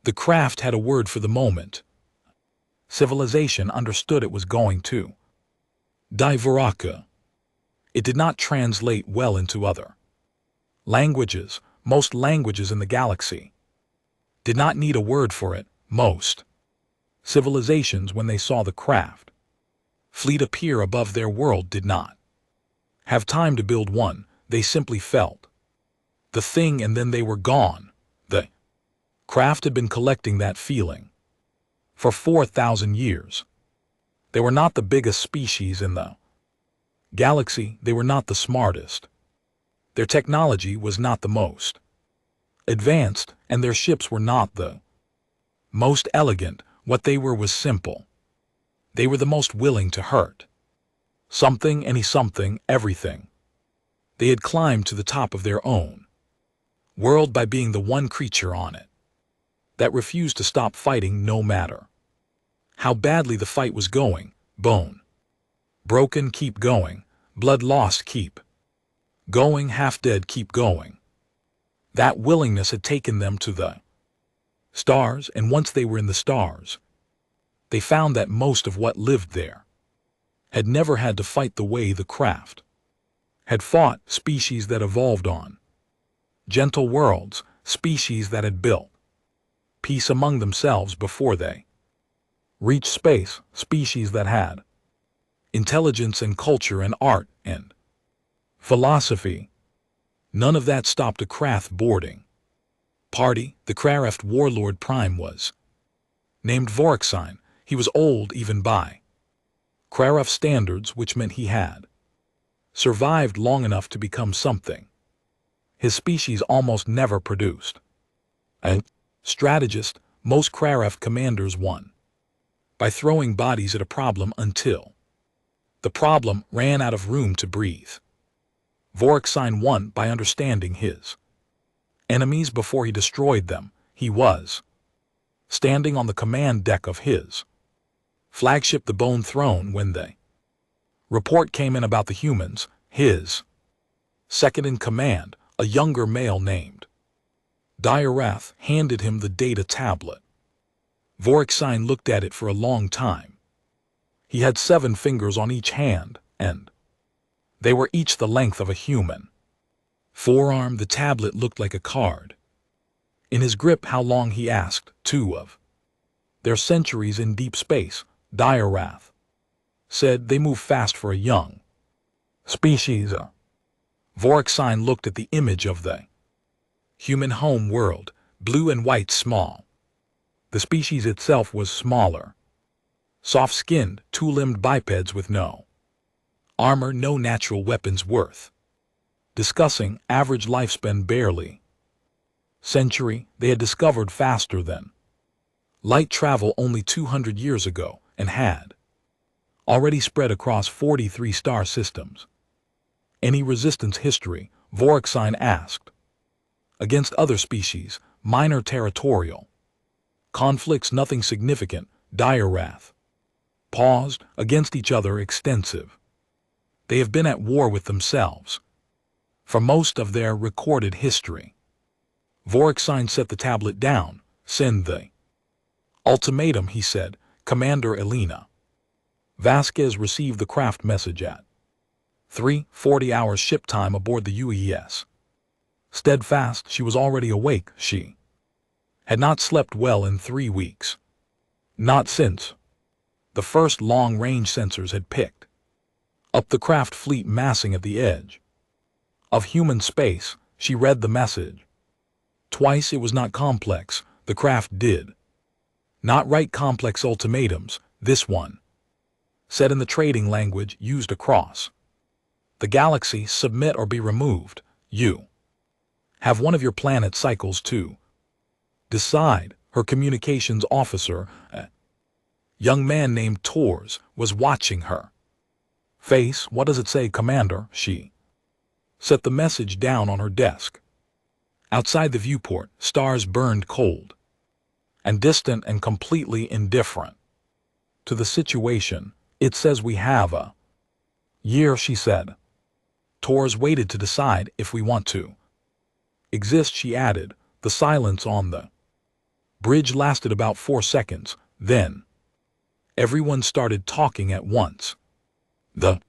The craft had a word for the moment. Civilization understood it was going to. Diveraka. It did not translate well into other languages. Most languages in the galaxy did not need a word for it. Most civilizations, when they saw the craft fleet appear above their world, did not have time to build one. They simply felt the thing and then they were gone. The craft had been collecting that feeling for 4,000 years. They were not the biggest species in the galaxy. They were not the smartest. Their technology was not the most advanced, and their ships were not the most elegant. What they were was simple. They were the most willing to hurt something, any something, everything. They had climbed to the top of their own world by being the one creature on it that refused to stop fighting no matter how badly the fight was going. Bone broken, keep going. Blood lost, keep going. Half dead, keep going. That willingness had taken them to the stars, and once they were in the stars, they found that most of what lived there had never had to fight the way the craft had fought. Species that evolved on gentle worlds, species that had built peace among themselves before they reached space, species that had intelligence and culture and art and philosophy. None of that stopped a craft boarding party. The craft warlord prime was named Vorksign. He was old even by craft standards, which meant he had survived long enough to become something his species almost never produced. A strategist. Most craft commanders won by throwing bodies at a problem until the problem ran out of room to breathe. Vorksign won by understanding his enemies before he destroyed them. He was standing on the command deck of his flagship, the Bone Throne, when the report came in about the humans. His second in command, a younger male named Diarath, handed him the data tablet. Vorksign looked at it for a long time. He had 7 fingers on each hand, and they were each the length of a human forearm. The tablet looked like a card in his grip. How long, he asked. 2 of their centuries in deep space, Diarath said. They move fast for a young species. Vorksign looked at the image of the human home world, blue and white, small. The species itself was smaller. Soft-skinned, 2-limbed bipeds with no armor, no natural weapons worth discussing. Average lifespan barely century. They had discovered faster than light travel only 200 years ago and had already spread across 43 star systems. Any resistance history? Vorksign asked. Against other species, minor territorial conflicts, nothing significant. Diarath paused. Against each other, extensive. They have been at war with themselves for most of their recorded history. Vorksign set the tablet down. Send the ultimatum, he said. Commander Elena Vasquez received the craft message at 3:40 hours ship time aboard the UES. Steadfast, she was already awake. She had not slept well in 3 weeks. Not since the first long-range sensors had picked up the craft fleet massing at the edge of human space. She read the message twice. It was not complex. The craft did not write complex ultimatums. This one said in the trading language used across the galaxy: submit or be removed. You have one of your planet cycles to decide. Her communications officer, a young man named Tors, was watching her face. What does it say, Commander? She set the message down on her desk. Outside the viewport, stars burned cold and distant and completely indifferent to the situation. It says we have a year, she said. Tors waited to decide if we want to exist, she added. The silence on the Bridge lasted about 4 seconds, then everyone started talking at once. The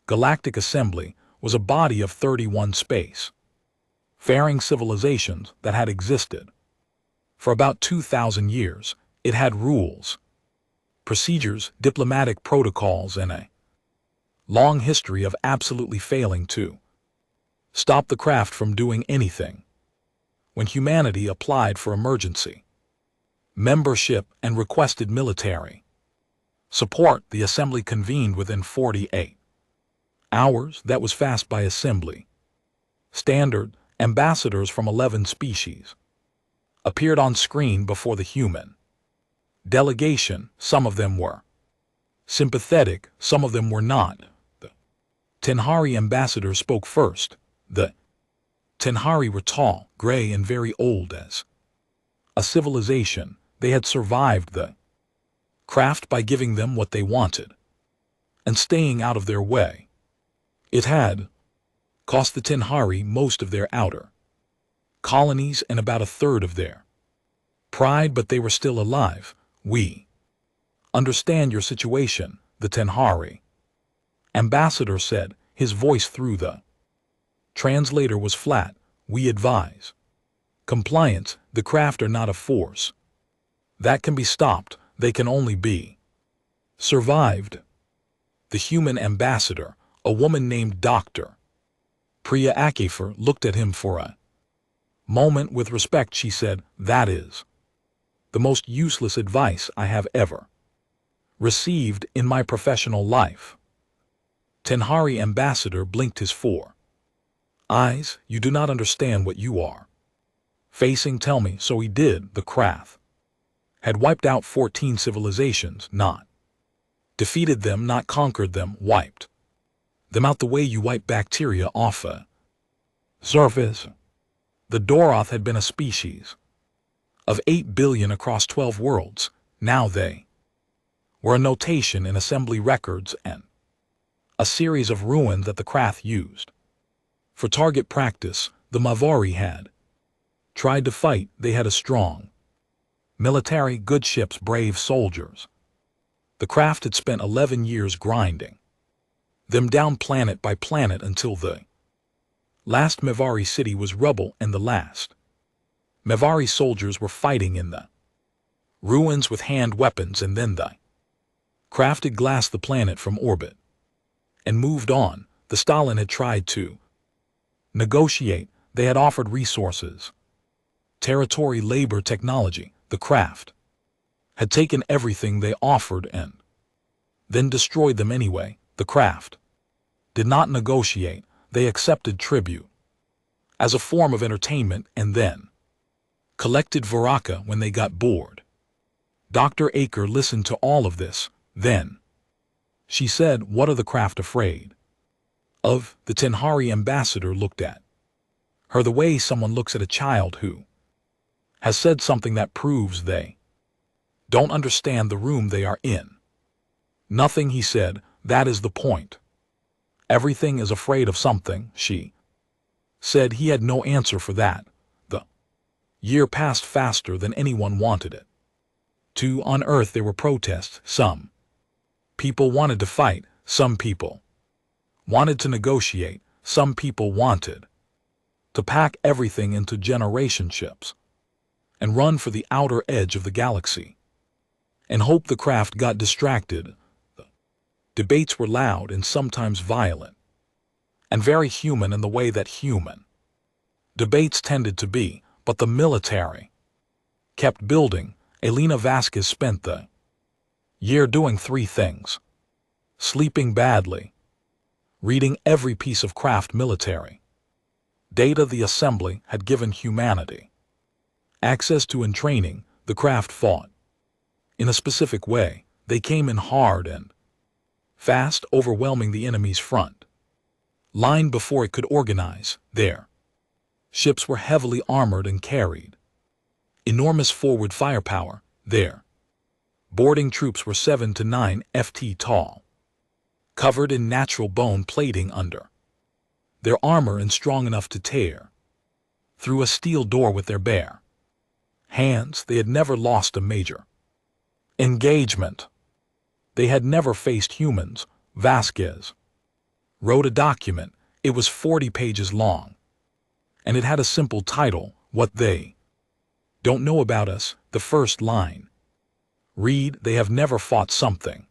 Galactic Assembly was a body of 31 space-faring civilizations that had existed. For about 2,000 years, it had rules, procedures, diplomatic protocols, and a long history of absolutely failing to stop the craft from doing anything. When humanity applied for emergency membership and requested military support, the assembly convened within 48 hours. That was fast by assembly standard. Ambassadors from 11 species appeared on screen before the human delegation. Some of them were sympathetic, some of them were not. The Tenhari ambassador spoke first. The Tenhari were tall, gray, and very old. As a civilization, they had survived the craft by giving them what they wanted and staying out of their way. It had cost the Tenhari most of their outer colonies and about a third of their pride, but they were still alive. We understand your situation, the Tenhari ambassador said, his voice through the translator was flat. We advise compliance. The craft are not a force that can be stopped. They can only be survived. The human ambassador, a woman named Dr. Priya Akafer, looked at him for a moment with respect. She said, "That is the most useless advice I have ever received in my professional life." Tenhari ambassador blinked his 4 eyes. "You do not understand what you are facing. Tell me." So he did. The craft had wiped out 14 civilizations, not defeated them, not conquered them, wiped them out the way you wipe bacteria off a surface. The Doroth had been a species of 8 billion across 12 worlds. Now they were a notation in assembly records and a series of ruins that the craft used for target practice. The Mavari had tried to fight. They had a strong military, good ships, brave soldiers. The craft had spent 11 years grinding them down planet by planet until the last Mavari city was rubble, and the last Mavari soldiers were fighting in the ruins with hand weapons. And then the craft had glassed the planet from orbit and moved on. The Stalin had tried to negotiate. They had offered resources, territory, labor, technology. The craft had taken everything they offered and then destroyed them anyway. The craft did not negotiate. They accepted tribute as a form of entertainment and then collected Varaka when they got bored. Dr. Aker listened to all of this. Then she said, "What are the craft afraid of?" The Tenhari ambassador looked at her the way someone looks at a child who has said something that proves they don't understand the room they are in. "Nothing," he said. "That is the point. Everything is afraid of something." She said he had no answer for that. The year passed faster than anyone wanted it to. On Earth there were protests. Some people wanted to fight. Some people wanted to negotiate. Some people wanted to pack everything into generation ships and run for the outer edge of the galaxy and hope the craft got distracted. The debates were loud and sometimes violent and very human in the way that human debates tended to be, but the military kept building. Elena Vasquez spent the year doing 3 things: sleeping badly, reading every piece of craft military data the assembly had given humanity access to, and training. The craft fought in a specific way. They came in hard and fast, overwhelming the enemy's front line before it could organize. Their ships were heavily armored and carried enormous forward firepower. Their boarding troops were 7 to 9 ft tall, covered in natural bone plating under their armor and strong enough to tear through a steel door with their bare hands, they had never lost a major engagement. They had never faced humans. Vasquez wrote a document. It was 40 pages long, and it had a simple title, What They Don't Know About Us. The first line read, they have never fought something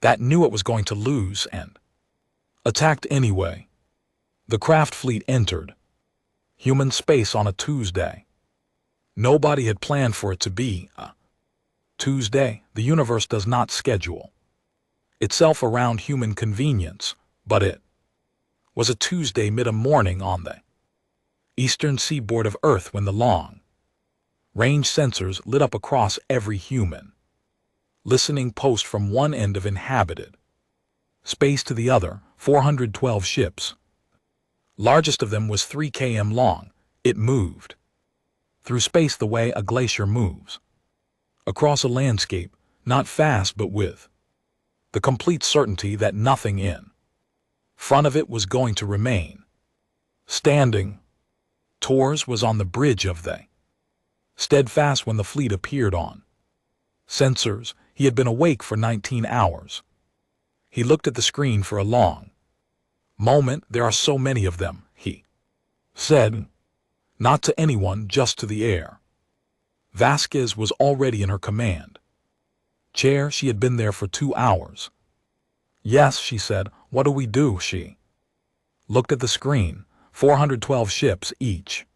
that knew it was going to lose and attacked anyway. The craft fleet entered human space on a Tuesday. Nobody had planned for it to be a Tuesday. The universe does not schedule itself around human convenience, but it was a Tuesday mid-morning on the eastern seaboard of Earth when the long-range sensors lit up across every human listening post from one end of inhabited space to the other. 412 ships. Largest of them was 3 km long. It moved through space the way a glacier moves across a landscape, not fast but with the complete certainty that nothing in front of it was going to remain standing. Torres was on the bridge of the Steadfast when the fleet appeared on sensors. He had been awake for 19 hours. He looked at the screen for a long moment. There are so many of them, he said. Not to anyone, just to the air. Vasquez was already in her command chair. She had been there for 2 hours. Yes, she said. What do we do? She looked at the screen. 412 ships each.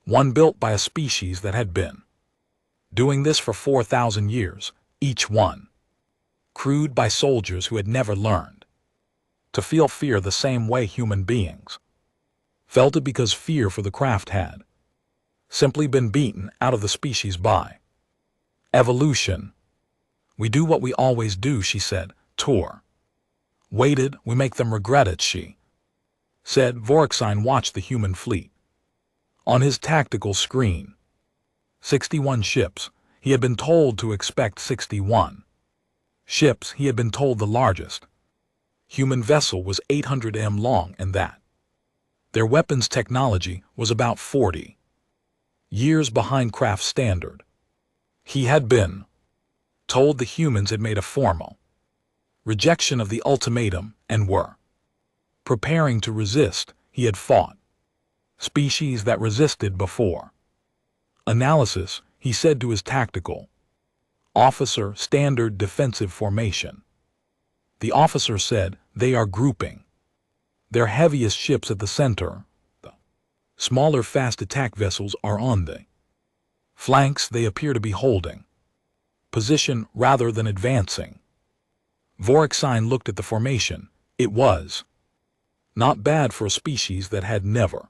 One built by a species that had been doing this for 4,000 years. Each one crewed by soldiers who had never learned to feel fear the same way human beings felt it, because fear for the craft had simply been beaten out of the species by evolution. We do what we always do, she said. Tor waited. We make them regret it, she said. Vorexine watched the human fleet on his tactical screen. 61 ships. He had been told to expect 61 ships. He had been told the largest human vessel was 800 m long and that their weapons technology was about 40 years behind craft standard. He had been told the humans had made a formal rejection of the ultimatum and were preparing to resist. He had fought species that resisted before analysis. He said to his tactical officer, standard defensive formation. The officer said, they are grouping their heaviest ships at the center. The smaller fast attack vessels are on the flanks. They appear to be holding position rather than advancing. Vorexine looked at the formation. It was not bad for a species that had never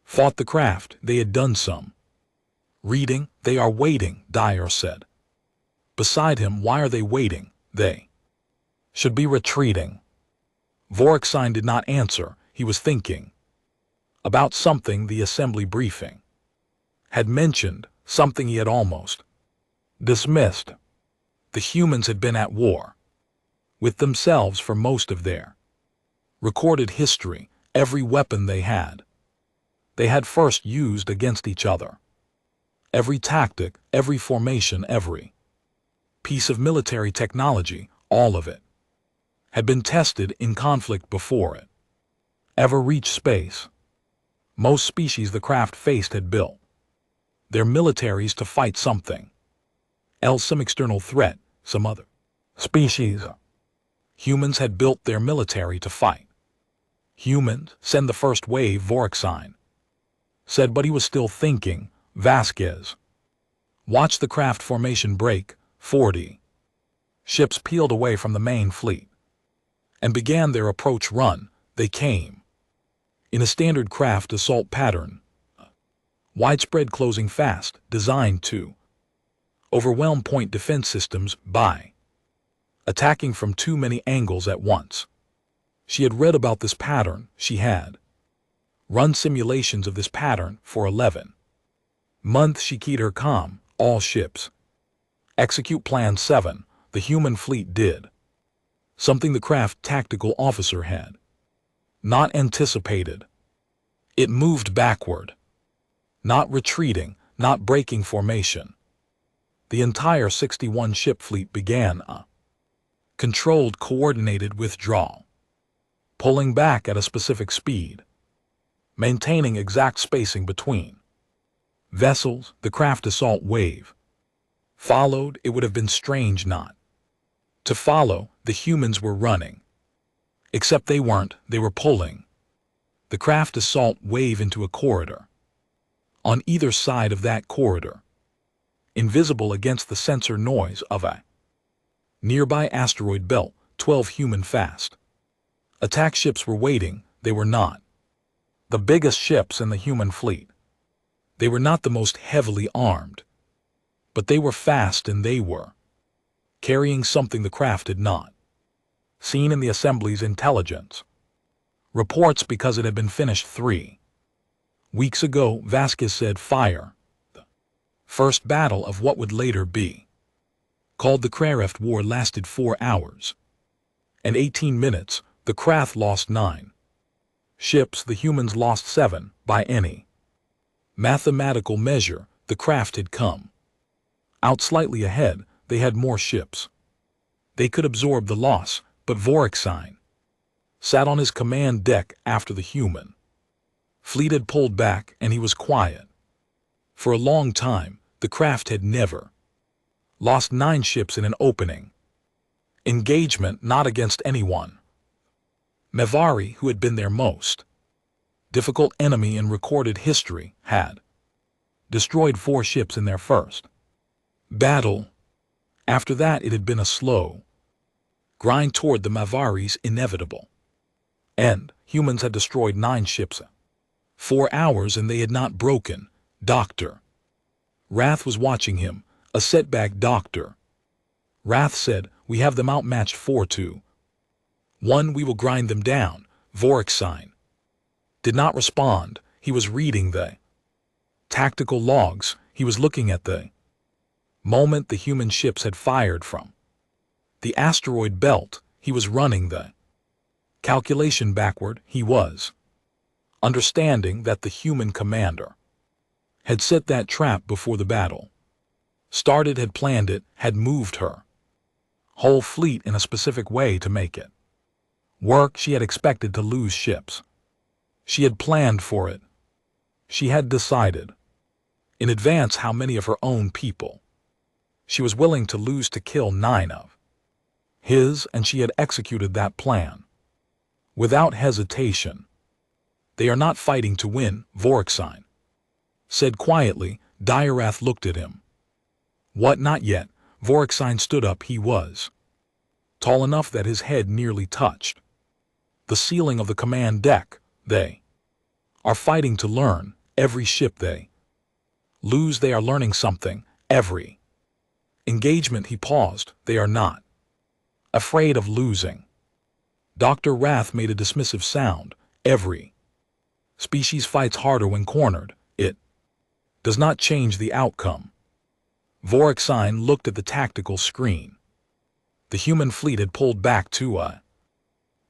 fought the craft. They had done some reading. They are waiting, Dyer said. Beside him, why are they waiting? They should be retreating. Vorexine did not answer. He was thinking about something the assembly briefing had mentioned, something he had almost dismissed. The humans had been at war with themselves for most of their recorded history. Every weapon they had first used against each other. Every tactic, every formation, every piece of military technology, all of it had been tested in conflict before it ever reached space. Most species the craft faced had built their militaries to fight something else, some external threat, some other species. Humans had built their military to fight humans. Send the first wave, Vorexine said, but he was still thinking. Vasquez watched the craft formation break. 40 ships peeled away from the main fleet and began their approach run. They came in a standard craft assault pattern, widespread closing fast, designed to overwhelm point defense systems by attacking from too many angles at once. She had read about this pattern. She had run simulations of this pattern for 11 months. She keyed her comm. All ships execute Plan 7. The human fleet did something the craft tactical officer had not anticipated. It moved backward, not retreating, not breaking formation. The entire 61-ship fleet began a controlled, coordinated withdrawal, pulling back at a specific speed, maintaining exact spacing between vessels. The craft assault wave followed. It would have been strange not to follow. The humans were running, except they weren't. They were pulling the craft assault wave into a corridor. On either side of that corridor, invisible against the sensor noise of a nearby asteroid belt, 12 human fast attack ships were waiting. They were not the biggest ships in the human fleet. They were not the most heavily armed, but they were fast, and they were carrying something the craft had not seen in the assembly's intelligence reports, because it had been finished 3 weeks ago. Vasquez said, "Fire." The first battle of what would later be called the Craft War lasted 4 hours and 18 minutes. The craft lost 9 ships. The humans lost 7. By any mathematical measure, the craft had come out slightly ahead. They had more ships. They could absorb the loss, but Vorexine sat on his command deck after the human fleet had pulled back, and he was quiet. For a long time, the craft had never lost 9 ships in an opening engagement, not against anyone. Mavari, who had been their most difficult enemy in recorded history, had destroyed 4 ships in their first battle. After that, it had been a slow grind toward the Mavari's inevitable end. Humans had destroyed 9 ships in 4 hours, and they had not broken. Dr. Rath was watching him. A setback, Dr. Rath said. "We have them outmatched 4-2. 1. We will grind them down." Vorexine did not respond. He was reading the tactical logs. He was looking at the moment the human ships had fired from the asteroid belt. He was running the calculation backward. He was understanding that the human commander had set that trap before the battle started, had planned it, had moved her whole fleet in a specific way to make it work. She had expected to lose ships. She had planned for it. She had decided in advance how many of her own people she was willing to lose to kill 9 of his, and she had executed that plan without hesitation. "They are not fighting to win," Vorexine said quietly. Diarath looked at him. "What, not yet?" Vorexine stood up. He was tall enough that his head nearly touched the ceiling of the command deck. "They are fighting to learn. Every ship they lose, they are learning something. Every engagement." He paused. "They are not afraid of losing." Dr. Rath made a dismissive sound. "Every species fights harder when cornered. It does not change the outcome." Vorexine looked at the tactical screen. The human fleet had pulled back to a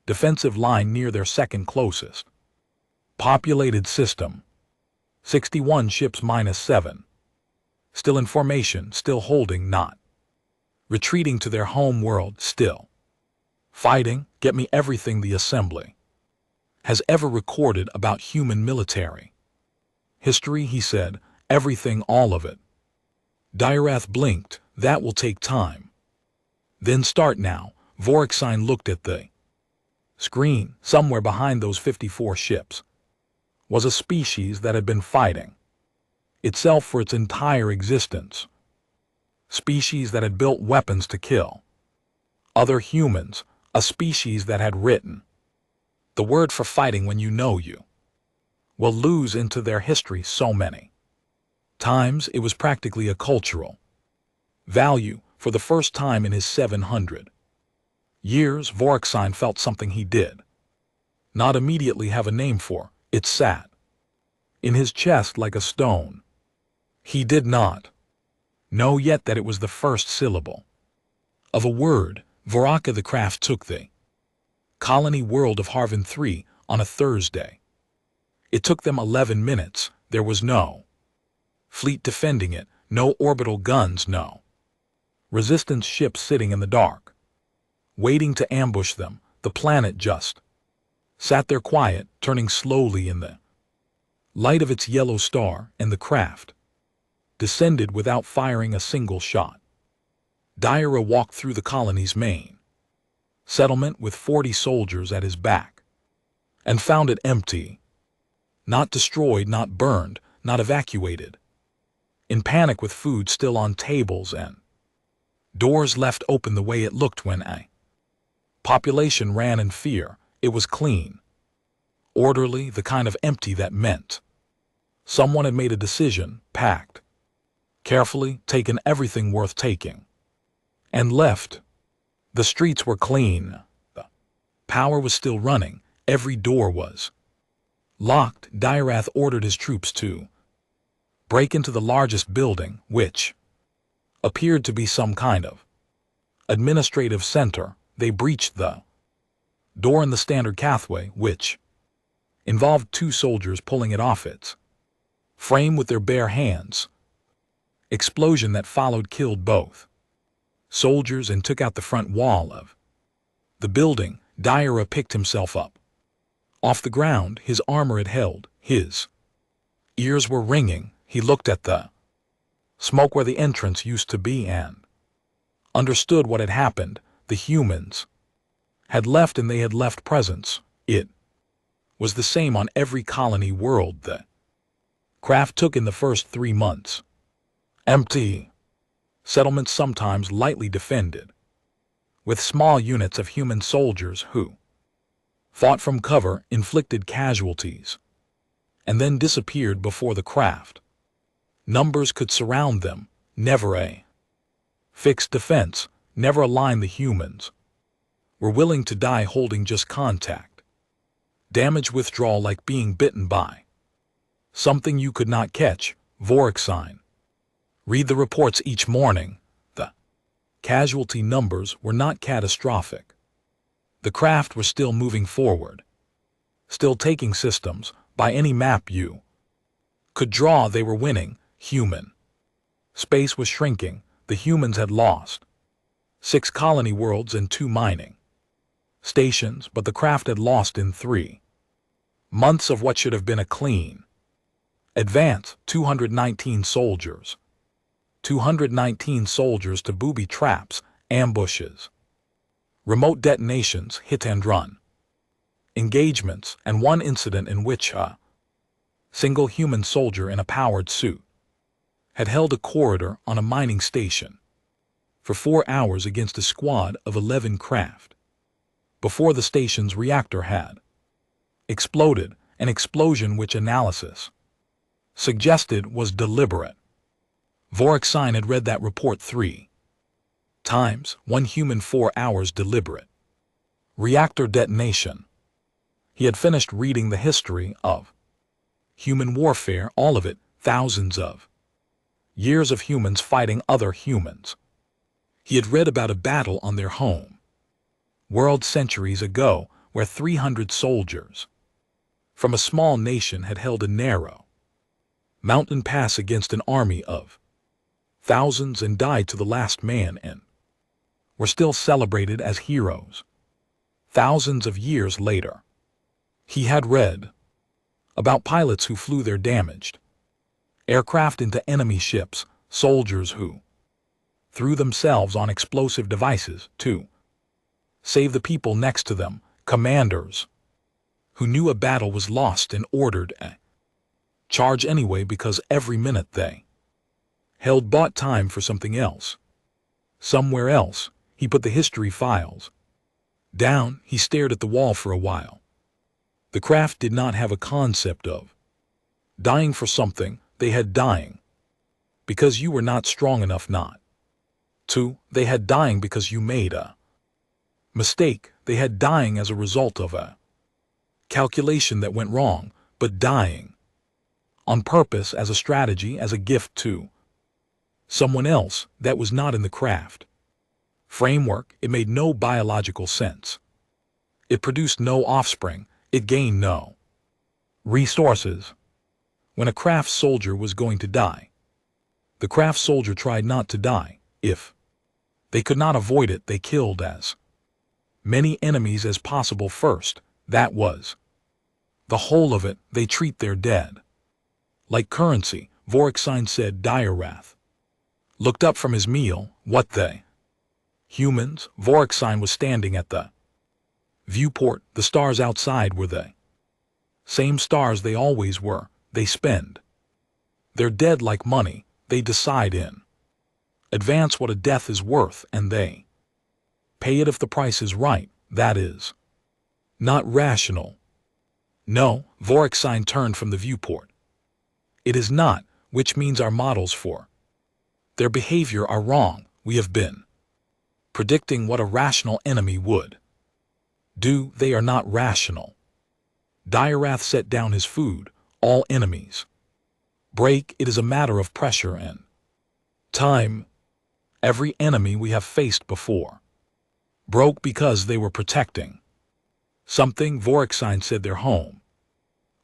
defensive line near their second closest populated system. 61 ships minus 7. Still in formation, still holding, not retreating to their home world, still fighting. "Get me everything the assembly has ever recorded about human military history," he said. "Everything, all of it." Diarath blinked. "That will take time." "Then start now." Vorexine looked at the screen. Somewhere behind those 54 ships was a species that had been fighting itself for its entire existence. Species that had built weapons to kill other humans. A species that had written the word for fighting when you know you will lose into their history so many times. It was practically a cultural value. For the first time in his 700 years, Vorexine felt something he did not immediately have a name for. It sat in his chest like a stone. He did not know yet that it was the first syllable of a word. Voraka, the craft took the colony world of Harvin 3 on a Thursday. It took them 11 minutes. There was no Fleet defending it, no orbital guns, no. Resistance ships sitting in the dark, waiting to ambush them. The planet just sat there quiet, turning slowly in the light of its yellow star, and the craft descended without firing a single shot. Dyer walked through the colony's main settlement with 40 soldiers at his back, and found it empty. Not destroyed, not burned, not evacuated. In panic, with food still on tables and doors left open the way it looked when a population ran in fear. It was clean, orderly, the kind of empty that meant someone had made a decision, packed carefully, taken everything worth taking, and left. The streets were clean. The power was still running. Every door was locked. Dyer ordered his troops to break into the largest building, which appeared to be some kind of administrative center. They breached the door in the standard pathway, which involved 2 soldiers pulling it off its frame with their bare hands. Explosion that followed killed both soldiers and took out the front wall of the building. Dyer picked himself up off the ground. His armor had held. His ears were ringing. He looked at the smoke where the entrance used to be and understood what had happened. The humans had left, and they had left presence. It was the same on every colony world the craft took in the first 3 months. Empty settlements, sometimes lightly defended, with small units of human soldiers who fought from cover, inflicted casualties, and then disappeared before the craft. Numbers could surround them, never a fixed defense, never a line. The humans were willing to die holding just contact. Damage withdrawal, like being bitten by something you could not catch. Vorexine. Read the reports each morning. The casualty numbers were not catastrophic. The craft was still moving forward, still taking systems. By any map you could draw, they were winning. Human space was shrinking. The humans had lost 6 colony worlds and 2 mining stations, but the craft had lost in 3 months of what should have been a clean advance. 219 soldiers. 219 soldiers to booby traps, ambushes, remote detonations, hit and run engagements, and 1 incident in which a single human soldier in a powered suit had held a corridor on a mining station for 4 hours against a squad of 11 craft before the station's reactor had exploded, an explosion which analysis suggested was deliberate. Vorexine had read that report 3 times. 1 human, 4 hours, deliberate reactor detonation. He had finished reading the history of human warfare, all of it, thousands of years of humans fighting other humans. He had read about a battle on their home world centuries ago where 300 soldiers from a small nation had held a narrow mountain pass against an army of thousands and died to the last man and were still celebrated as heroes thousands of years later. He had read about pilots who flew their damaged aircraft into enemy ships, soldiers who threw themselves on explosive devices to save the people next to them, commanders who knew a battle was lost and ordered a charge anyway because every minute they held bought time for something else. Somewhere else. He put the history files down. He stared at the wall for a while. The craft did not have a concept of dying for something. They had dying because you were not strong enough not to. They had dying because you made a mistake. They had dying as a result of a calculation that went wrong, but dying on purpose, as a strategy, as a gift to someone else that was not in the craft framework. It made no biological sense. It produced no offspring. It gained no resources. When a craft soldier was going to die, The craft soldier tried not to die. If they could not avoid it, they killed as many enemies as possible first. That was the whole of it. They treat their dead like currency, Vorksign said. Direwrath looked up from his meal. What, they humans? Vorksign was standing at the viewport. The stars outside were the same stars they always were. They spend their dead like money. They decide in advance what a death is worth, and they pay it if the price is right. That is not rational. No, Vorksign turned from the viewport. It is not, which means our models for their behavior are wrong. We have been predicting what a rational enemy would do. They are not rational. Direwrath set down his food. All enemies break. It is a matter of pressure and time. Every enemy we have faced before broke because they were protecting something. Vorksign said. Their home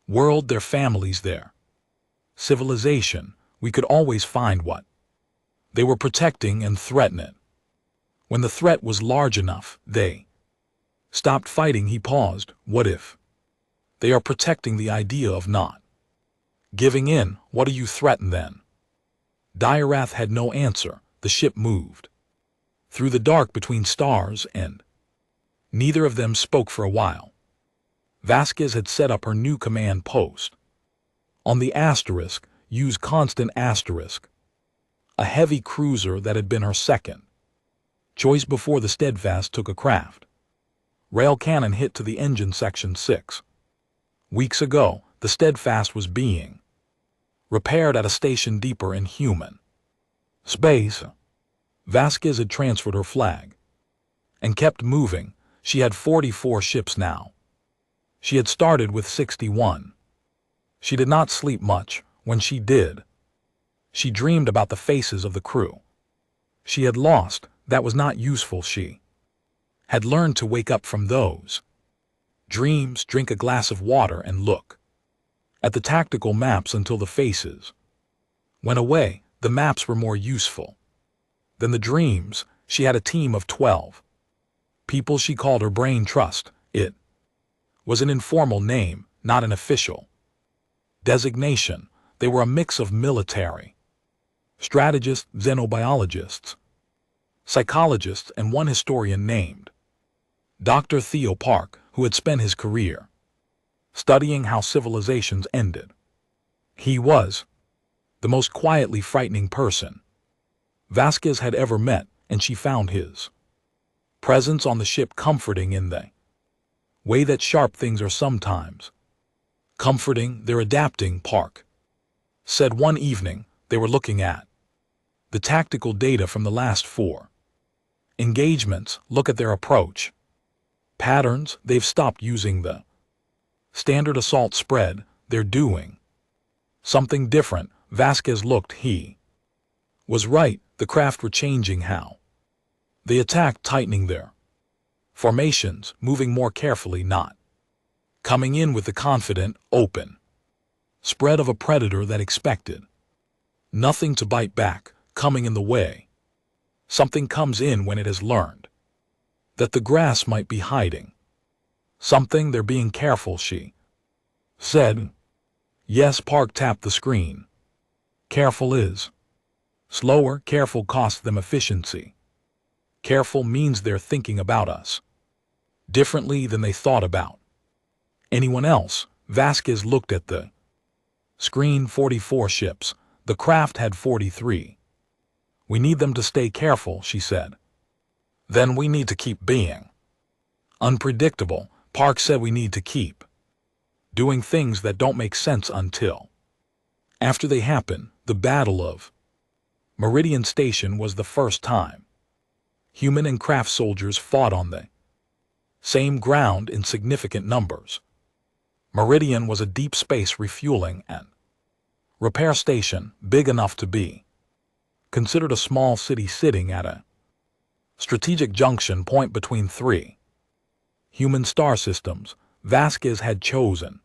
world, their families, their civilization. We could always find what they were protecting and threaten it. When the threat was large enough, they stopped fighting. He paused. What if they are protecting the idea of not giving in? What do you threaten then? Direwrath had no answer. The ship moved through the dark between stars, and neither of them spoke for a while. Vasquez had set up her new command post on the Asterisk. Use constant Asterisk, a heavy cruiser that had been her second choice before the Steadfast took a craft rail cannon hit to the engine section 6 weeks ago. The Steadfast was being repaired at a station deeper in human space. Vasquez had transferred her flag and kept moving. She had 44 ships now. She had started with 61. She did not sleep much. When she did, she dreamed about the faces of the crew she had lost. That was not useful. She had learned to wake up from those dreams, drink a glass of water, and look at the tactical maps until the faces went away. The maps were more useful than the dreams. She had a team of 12 people. She called her Brain Trust. It was an informal name, not an official designation. They were a mix of military strategists, xenobiologists, psychologists, and one historian named Dr. Theo Park, who had spent his career studying how civilizations ended. He was the most quietly frightening person Vasquez had ever met, and she found his presence on the ship comforting in the way that sharp things are sometimes comforting. They're adapting, Park said one evening. They were looking at the tactical data from the last 4 engagements. Look at their approach patterns. They've stopped using the standard assault spread. They're doing something different. Vasquez looked. He was right. The craft were changing how they attacked, tightening their formations, moving more carefully, not coming in with the confident, open spread of a predator that expected nothing to bite back, coming in the way. Something comes in when it has learned that the grass might be hiding something. They're being careful, she said. Yes, Park tapped the screen. Careful is slower. Careful costs them efficiency. Careful means they're thinking about us differently than they thought about anyone else. Vasquez looked at the screen. 44 ships. The craft had 43. We need them to stay careful, she said. Then we need to keep being unpredictable. Park said we need to keep doing things that don't make sense until after they happen. The Battle of Meridian Station was the first time human and craft soldiers fought on the same ground in significant numbers. Meridian was a deep space refueling and repair station, big enough to be considered a small city, sitting at a strategic junction point between 3 human star systems. Vasquez had chosen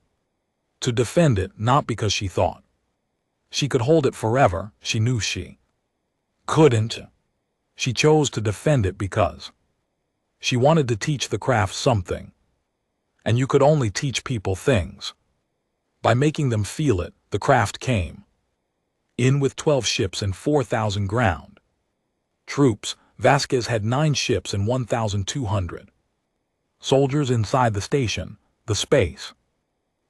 to defend it, not because she thought she could hold it forever. She knew she couldn't. She chose to defend it because she wanted to teach the craft something. And you could only teach people things by making them feel it. The craft came in with 12 ships and 4,000 ground troops. Vasquez had 9 ships and 1,200 soldiers inside the station. The space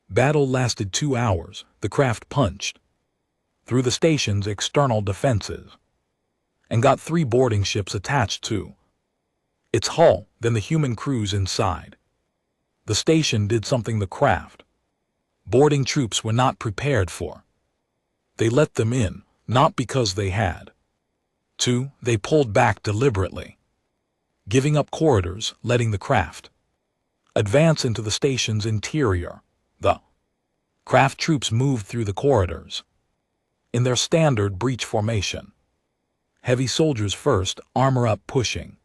battle lasted 2 hours. The craft punched through the station's external defenses and got 3 boarding ships attached to its hull. Then the human crews inside the station did something the craft boarding troops were not prepared for. They let them in, not because they had to. They pulled back deliberately, giving up corridors, letting the craft advance into the station's interior. The craft troops moved through the corridors in their standard breach formation. Heavy soldiers first, armor up, pushing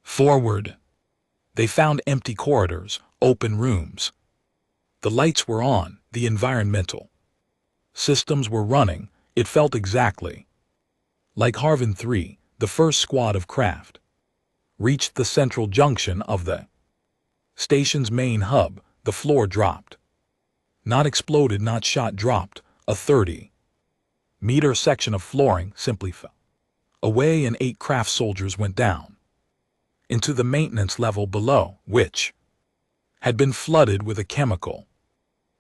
forward. They found empty corridors, open rooms. The lights were on, the environmental systems were running. It felt exactly like Harvin 3. The first squad of craft reached the central junction of the station's main hub. The floor dropped. Not exploded, not shot, dropped. A 30-meter section of flooring simply fell away, and 8 craft soldiers went down into the maintenance level below, which had been flooded with a chemical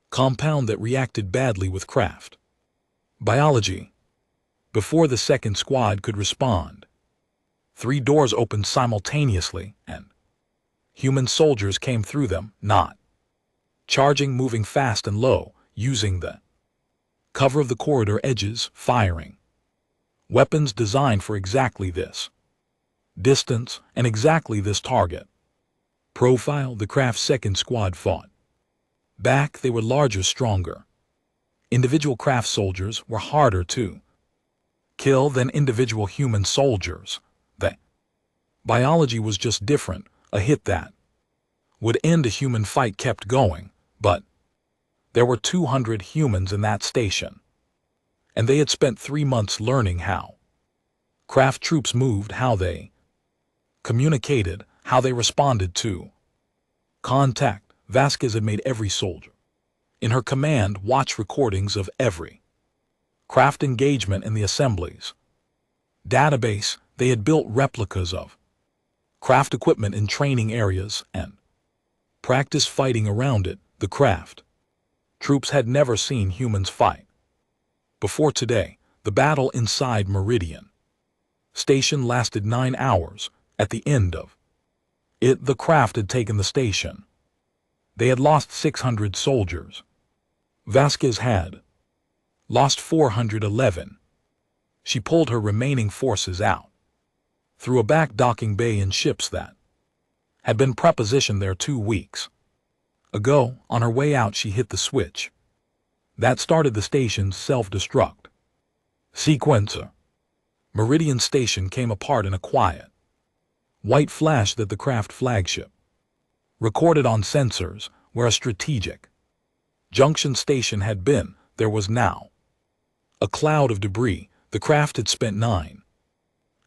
compound that reacted badly with craft biology. Before the second squad could respond, 3 doors opened simultaneously, and human soldiers came through them, not charging, moving fast and low, using the cover of the corridor edges, firing weapons designed for exactly this distance and exactly this target profile. The craft's second squad fought back. They were larger, stronger. Individual craft soldiers were harder to kill than individual human soldiers. The biology was just different. A hit that would end a human fight kept going, but there were 200 humans in that station, and they had spent 3 months learning how craft troops moved, how they communicated, how they responded to contact. Vasquez had made every soldier in her command watch recordings of every craft engagement in the assembly's database. They had built replicas of craft equipment in training areas and practiced fighting around it. The craft troops had never seen humans fight before today. The battle inside Meridian Station lasted 9 hours. At the end of it, the craft had taken the station. They had lost 600 soldiers. Vasquez had lost 411. She pulled her remaining forces out through a back docking bay in ships that had been prepositioned there 2 weeks ago. On her way out, she hit the switch that started the station's self-destruct sequencer. Meridian Station came apart in a quiet white flash that the craft flagship recorded on sensors. Where a strategic junction station had been, there was now a cloud of debris. The craft had spent 9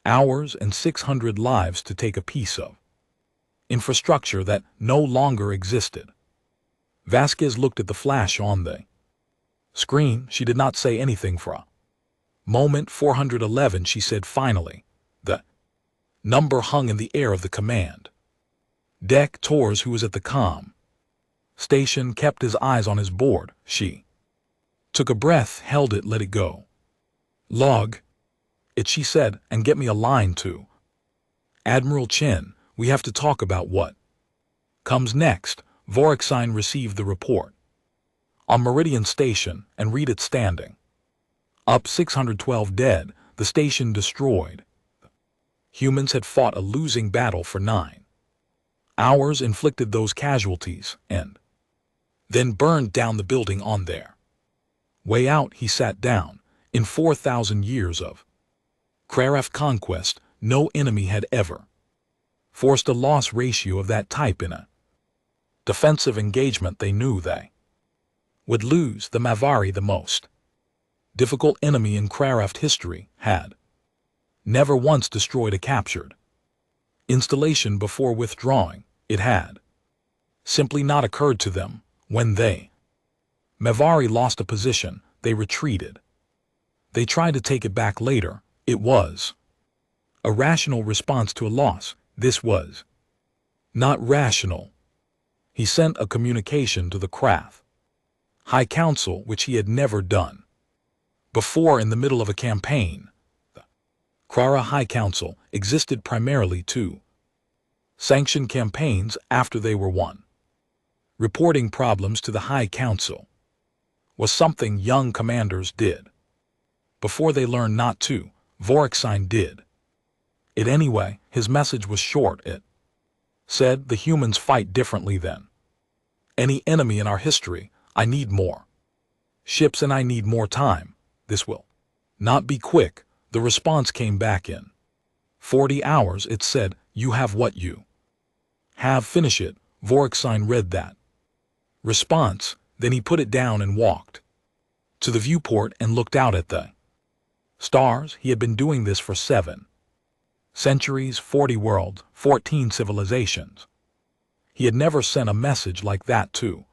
hours and 600 lives to take a piece of infrastructure that no longer existed. Vasquez looked at the flash on the screen. She did not say anything for a moment. 411, she said finally. The number hung in the air of the command deck. Torres, who was at the comm station, kept his eyes on his board. She took a breath, held it, let it go. Log it, she said, and get me a line to Admiral Chen. We have to talk about what comes next. Vorexine received the report on Meridian Station and read it standing up. 612 dead, the station destroyed. Humans had fought a losing battle for 9 hours, inflicted those casualties, and then burned down the building on their way out. He sat down. In 4,000 years of craft conquest, no enemy had ever forced a loss ratio of that type in a defensive engagement. They knew they would lose. The Mavari, the most difficult enemy in craft history, had Never once destroyed a captured installation before withdrawing. It had simply not occurred to them. When they Mavari lost a position, they retreated. They tried to take it back later. It was a rational response to a loss. This was not rational. He sent a communication to the Krath High Council, which he had never done before in the middle of a campaign. The Krara High Council existed primarily to sanction campaigns after they were won. Reporting problems to the High Council was something young commanders did. Before they learned not to, Vorexine did it anyway. His message was short. It said, the humans fight differently than any enemy in our history. I need more ships and I need more time. This will not be quick. The response came back in 40 hours. It said, you have what you have. Finish it. Vorexine read that response. Then he put it down and walked to the viewport and looked out at the stars. He had been doing this for 7 centuries, 40 worlds, 14 civilizations. He had never sent a message like that to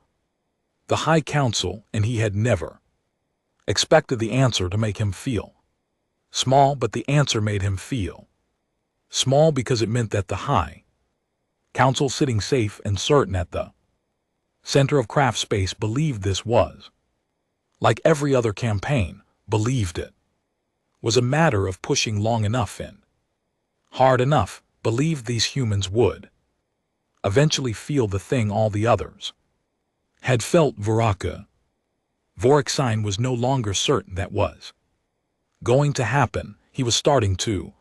the High Council, and he had never expected the answer to make him feel small, but the answer made him feel small because it meant that the High Council, sitting safe and certain at the center of craft space, believed this was like every other campaign, believed it was a matter of pushing long enough and hard enough, believed these humans would eventually feel the thing all the others had felt. Vorexine was no longer certain that was going to happen. He was starting to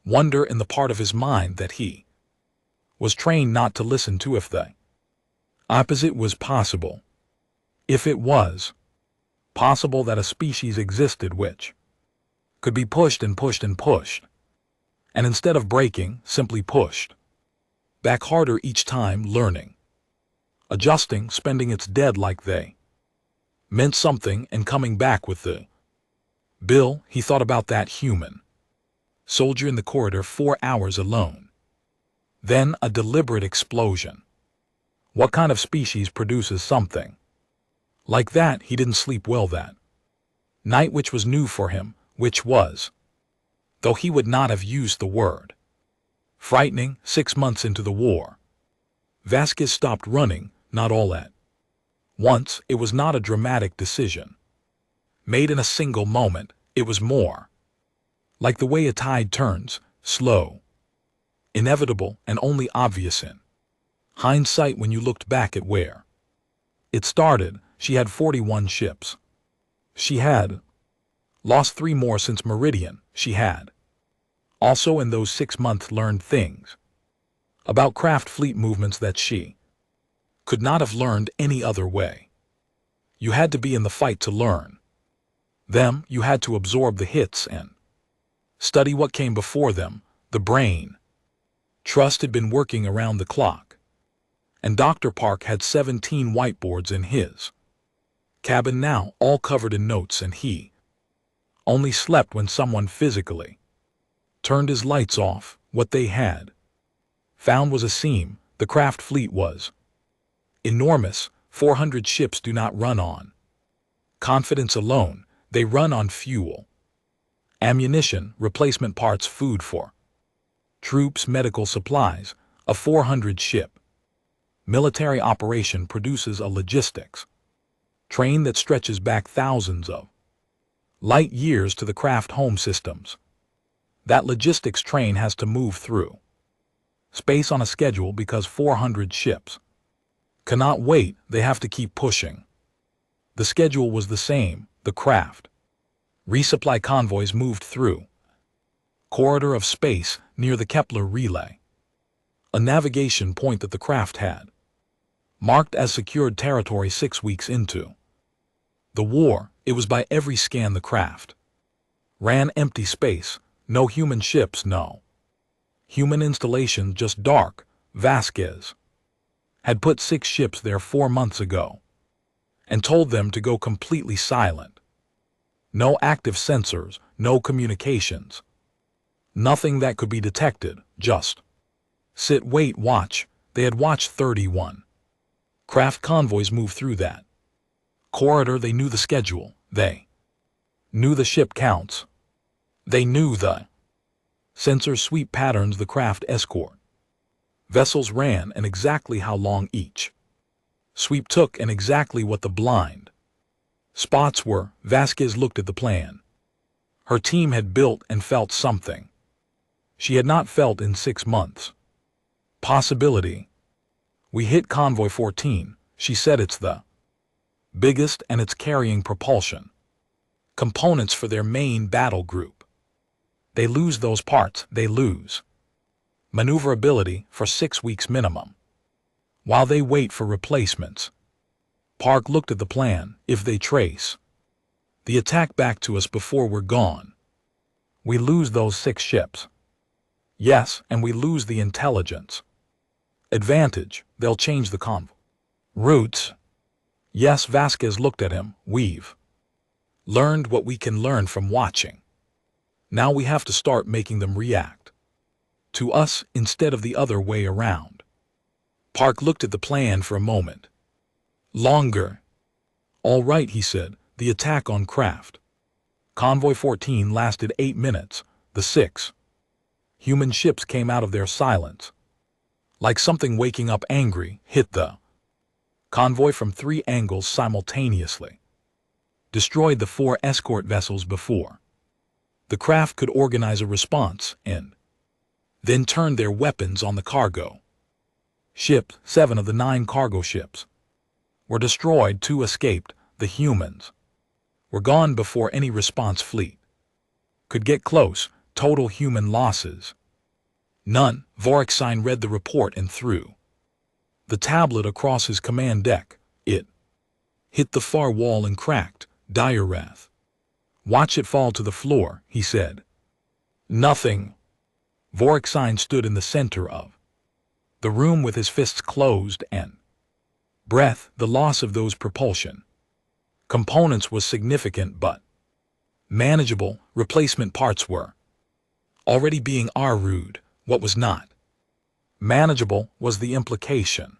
wonder in the part of his mind that he was trained not to listen to if the opposite was possible. If it was possible that a species existed which could be pushed and pushed and pushed, and instead of breaking, simply pushed back harder each time, learning, adjusting, spending its dead like they meant something, and coming back with the bill. He thought about that human soldier in the corridor, 4 hours alone. Then a deliberate explosion. What kind of species produces something like that? He didn't sleep well that night, which was new for him, which was, though he would not have used the word frightening. 6 months into the war, Vasquez stopped running, not all at once. It was not a dramatic decision made in a single moment. It was more like the way a tide turns, slow, inevitable, and only obvious in hindsight when you looked back at where it started. She had 41 ships. She had lost 3 more since Meridian. She had also in those 6 months learned things about craft fleet movements that she could not have learned any other way. You had to be in the fight to learn them. You had to absorb the hits and study what came before them. The brain trust had been working around the clock, and Dr. Park had 17 whiteboards in his cabin now, all covered in notes, and he only slept when someone physically turned his lights off. What they had found was a seam. The craft fleet was enormous. 400 ships do not run on confidence alone. They run on fuel, ammunition, replacement parts, food for troops, medical supplies. A 400-ship military operation produces a logistics train that stretches back thousands of light years to the craft home systems. That logistics train has to move through space on a schedule because 400 ships cannot wait. They have to keep pushing. The schedule was the same. The craft resupply convoys moved through corridor of space near the Kepler relay, a navigation point that the craft had marked as secured territory. 6 weeks into the war, it was by every scan the craft ran empty space. No human ships, no human installation, just dark. Vasquez had put 6 ships there 4 months ago and told them to go completely silent. No active sensors, no communications. Nothing that could be detected, just sit, wait, watch. They had watched 31 craft convoys move through that corridor. They knew the schedule. They knew the ship counts. They knew the sensor sweep patterns the craft escort vessels ran and exactly how long each sweep took and exactly what the blind spots were. Vasquez looked at the plan. Her team had built and felt something she had not felt in 6 months. Possibility. We hit Convoy 14, she said. It's the biggest and it's carrying propulsion components for their main battle group. They lose those parts, they lose maneuverability for 6 weeks minimum, while they wait for replacements. Park looked at the plan. If they trace the attack back to us before we're gone, we lose those 6 ships. Yes, and we lose the intelligence advantage. They'll change the convoy routes. Yes, Vasquez looked at him. We've learned what we can learn from watching. Now we have to start making them react to us instead of the other way around. Park looked at the plan for a moment longer. All right, he said. The attack on craft Convoy 14 lasted 8 minutes. The 6 human ships came out of their silence like something waking up, angry, hit the convoy from 3 angles simultaneously, destroyed the 4 escort vessels before the craft could organize a response, and then turned their weapons on the cargo ships. 7 of the 9 cargo ships were destroyed. 2 escaped. The humans were gone before any response fleet could get close. Total human losses: none. Vorexine read the report and threw the tablet across his command deck. It hit the far wall and cracked. Dire wrath. Watch it fall to the floor, he said. Nothing. Vorexine stood in the center of the room with his fists closed and breath. The loss of those propulsion components was significant but manageable. Replacement parts were already being rude. What was not manageable was the implication.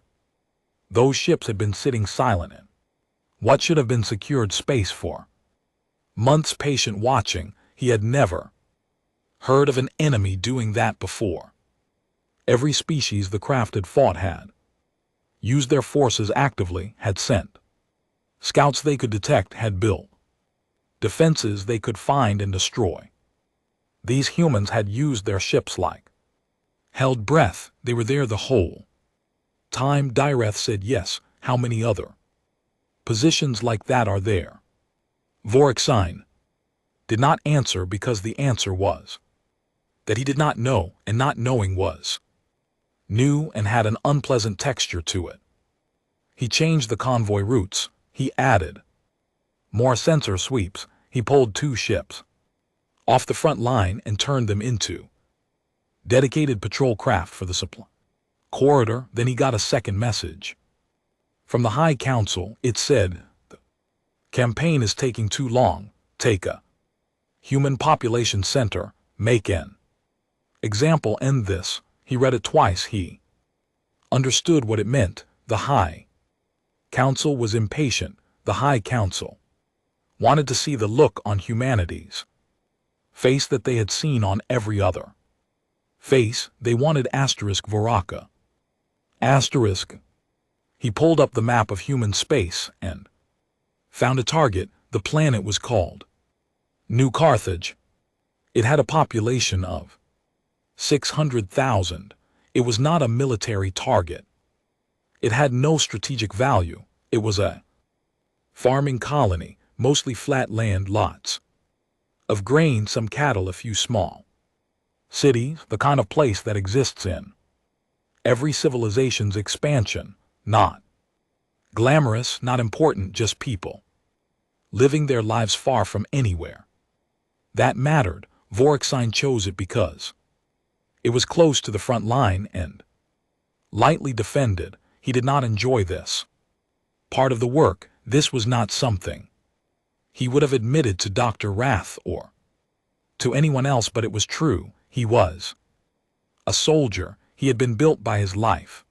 Those ships had been sitting silent in what should have been secured space for months. Patient watching. He had never heard of an enemy doing that before. Every species the craft had fought had used their forces actively, had sent scouts they could detect, had built defenses they could find and destroy. These humans had used their ships like held breath. They were there the whole time. Direth said yes. How many other positions like that are there? Vorexine did not answer because the answer was that he did not know, and not knowing was new and had an unpleasant texture to it. He changed the convoy routes. He added more sensor sweeps. He pulled 2 ships off the front line and turned them into dedicated patrol craft for the supply corridor. Then he got a second message from the High Council. It said, the campaign is taking too long. Take a human population center. Make an example. End this. He read it twice. He understood what it meant. The High Council was impatient. The High Council wanted to see the look on humanity's face that they had seen on every other face. They wanted Voraka. He pulled up the map of human space and found a target. The planet was called New Carthage. It had a population of 600,000. It was not a military target. It had no strategic value. It was a farming colony, mostly flat land, lots of grain, some cattle, a few small cities, the kind of place that exists in every civilization's expansion. Not glamorous, not important, just people living their lives far from anywhere that mattered. Vorexine chose it because it was close to the front line and lightly defended. He did not enjoy this part of the work. This was not something he would have admitted to Dr. Rath or to anyone else, but it was true. He was a soldier. He had been built by his life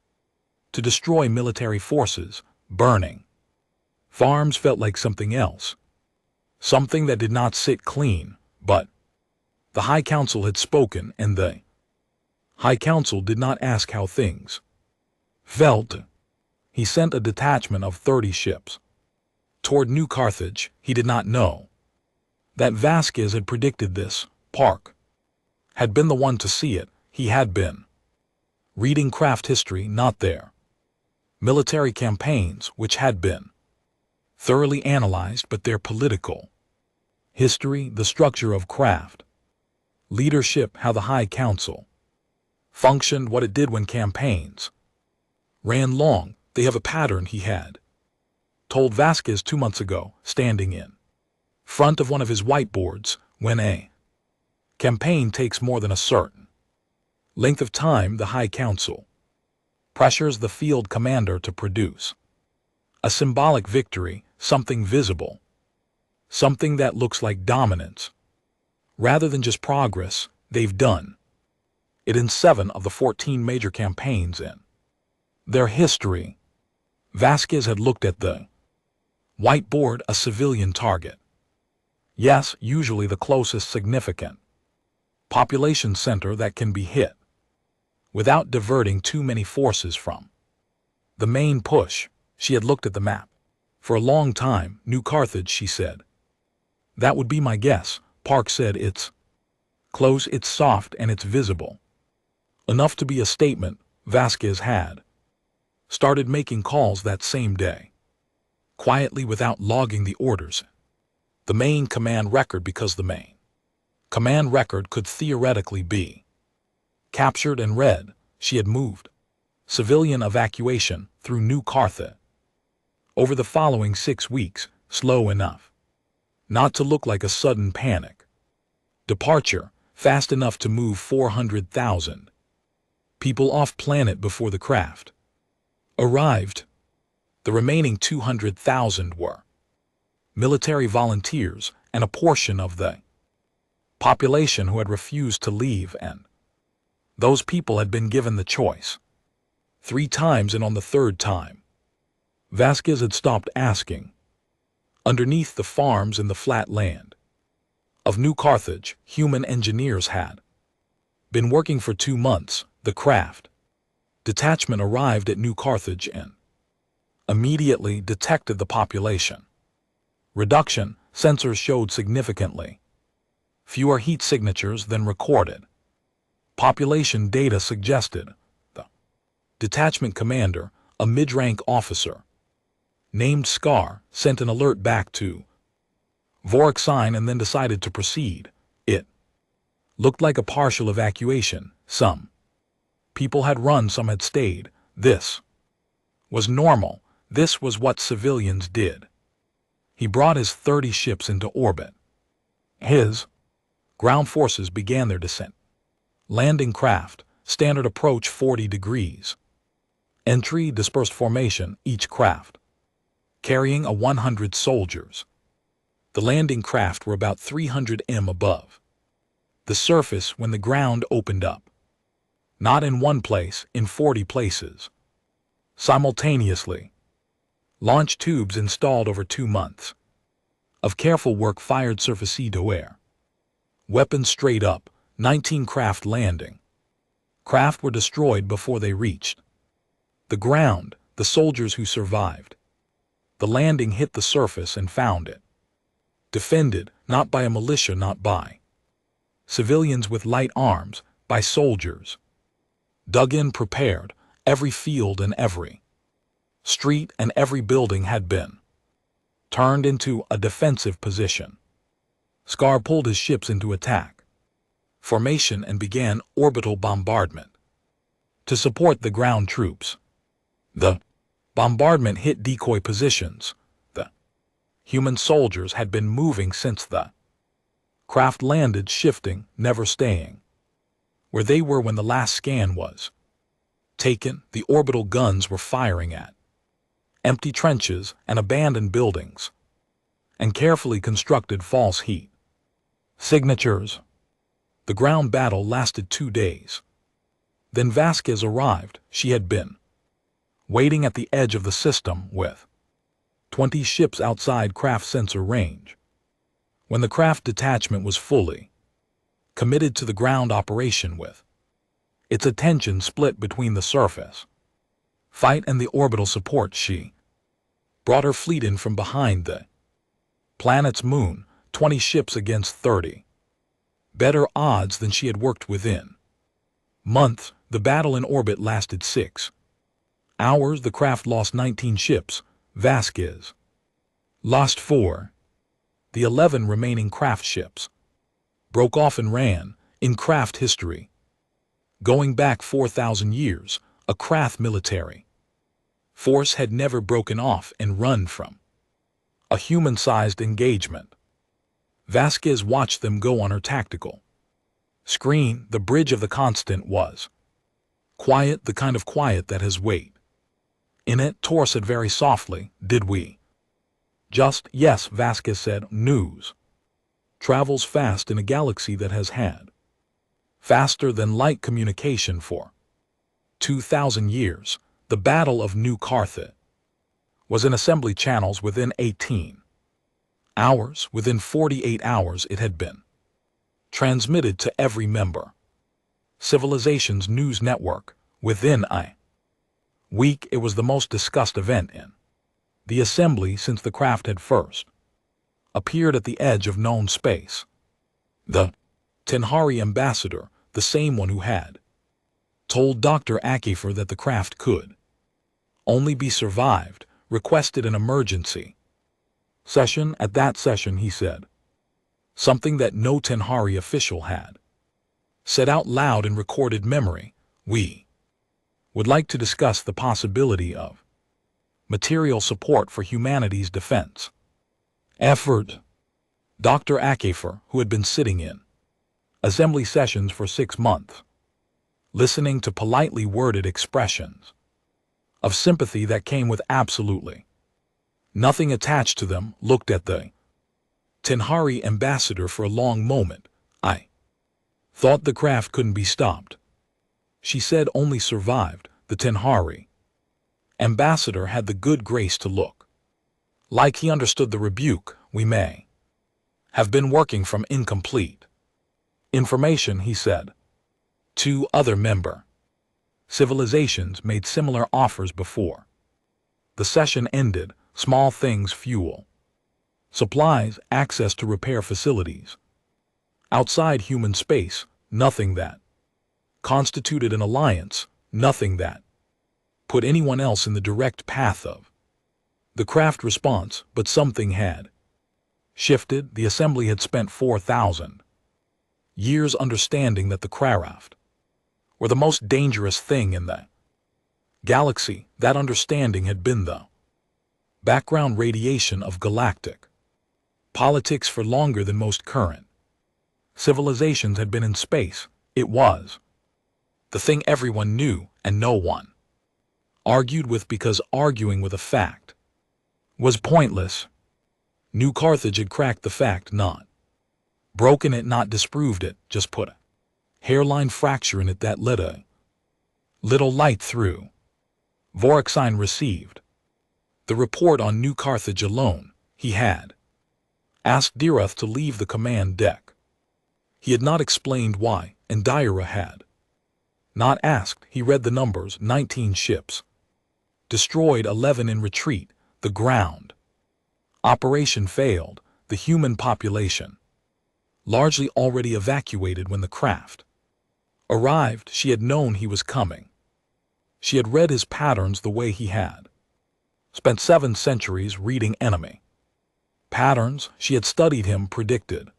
to destroy military forces. Burning farms felt like something else, something that did not sit clean. But the High Council had spoken, and the High Council did not ask how things felt. He sent a detachment of 30 ships toward New Carthage. He did not know that Vasquez had predicted this. Park had been the one to see it. He had been reading craft history, not their military campaigns, which had been thoroughly analyzed, but their political history, the structure of craft, leadership, how the High Council functioned, what it did when campaigns ran long. They have a pattern. He had told Vasquez 2 months ago, standing in front of one of his whiteboards. When a campaign takes more than a certain length of time, the High Council pressures the field commander to produce a symbolic victory, something visible, something that looks like dominance, rather than just progress. They've done it in 7 of the 14 major campaigns in their history. Vasquez had looked at the whiteboard, a civilian target. Yes, usually the closest significant population center that can be hit without diverting too many forces from the main push. She had looked at the map for a long time. New Carthage, she said. That would be my guess. Park said, it's close, it's soft, and it's visible enough to be a statement. Vasquez had started making calls that same day, quietly, without logging the orders. The main command record, because the main command record could theoretically be captured and read. She had moved civilian evacuation through New Carthage over the following 6 weeks, slow enough not to look like a sudden panic departure, fast enough to move 400,000 people off planet before the craft arrived. The remaining 200,000 were military volunteers and a portion of the population who had refused to leave, and those people had been given the choice 3 times, and on the 3rd time, Vasquez had stopped asking. Underneath the farms in the flat land of New Carthage, human engineers had been working for 2 months. The craft detachment arrived at New Carthage and immediately detected the population reduction. Sensors showed significantly fewer heat signatures than recorded. Population data suggested the detachment commander, a mid-rank officer named Scar, sent an alert back to Vorexine and then decided to proceed. It looked like a partial evacuation. Some people had run, some had stayed. This was normal. This was what civilians did. He brought his 30 ships into orbit. His ground forces began their descent. Landing craft, standard approach 40 degrees. Entry, dispersed formation, each craft carrying 100 soldiers. The landing craft were about 300 m above the surface when the ground opened up. Not in one place, in 40 places. Simultaneously. Launch tubes installed over 2 months of careful work fired surface-to-air. Weapons straight up, 19 craft landing. Craft were destroyed before they reached the ground. The soldiers who survived the landing hit the surface and found it defended, not by a militia, not by civilians with light arms, by soldiers dug in, prepared. Every field and every street and every building had been turned into a defensive position. Scar pulled his ships into attack formation and began orbital bombardment to support the ground troops. The bombardment hit decoy positions. The human soldiers had been moving since the craft landed, shifting, never staying where they were when the last scan was taken. The orbital guns were firing at empty trenches and abandoned buildings and carefully constructed false heat signatures. The ground battle lasted 2 days. Then Vasquez arrived. She had been waiting at the edge of the system with 20 ships outside craft sensor range. When the craft detachment was fully committed to the ground operation with its attention split between the surface fight and the orbital support, she brought her fleet in from behind the planet's moon, 20 ships against 30. Better odds than she had worked within months. The battle in orbit lasted 6 hours. The craft lost 19 ships. Vasquez lost 4. The 11 remaining craft ships broke off and ran. In craft history, going back 4,000 years, a craft military force had never broken off and run from a human-sized engagement. Vasquez watched them go on her tactical screen. The bridge of the constant was quiet, the kind of quiet that has weight in it. Tor said very softly, "Did we just—" "Yes," Vasquez said. "News travels fast in a galaxy that has had faster than light communication for 2,000 years. The Battle of New Carthage was in assembly channels within 18 hours. Within 48 hours it had been transmitted to every member civilization's news network. Within a week it was the most discussed event in the assembly since the craft had first appeared at the edge of known space. The Tenhari ambassador, the same one who had told Dr. Akifer that the craft could only be survived, requested an emergency session. At that session he said something that no Tenhari official had said out loud in recorded memory. "We would like to discuss the possibility of material support for humanity's defense effort." Dr. Akifer, who had been sitting in assembly sessions for 6 months, listening to politely worded expressions of sympathy that came with absolutely nothing attached to them, looked at the Tenhari ambassador for a long moment. "I thought the craft couldn't be stopped," she said. "Only survived." The Tenhari ambassador had the good grace to look like he understood the rebuke. "We may have been working from incomplete information," he said. 2 other member civilizations made similar offers before the session ended. Small things: fuel supplies, access to repair facilities outside human space. Nothing that constituted an alliance, nothing that put anyone else in the direct path of the craft response. But something had shifted. The assembly had spent 4,000 years understanding that the craft were the most dangerous thing in the galaxy. That understanding had been the background radiation of galactic politics for longer than most current civilizations had been in space. It was the thing everyone knew and no one argued with, because arguing with a fact was pointless. New Carthage had cracked the fact, not broken it, not disproved it, just put a hairline fracture in it that let a little light through. Vorexine received the report on New Carthage alone. He had asked Dirath to leave the command deck. He had not explained why, and Daira had not asked. He read the numbers: 19 ships destroyed, 11 in retreat. The ground operation failed. The human population largely already evacuated when the craft arrived. She had known he was coming. She had read his patterns the way he had spent 7 centuries reading enemy patterns. She had studied him, predicted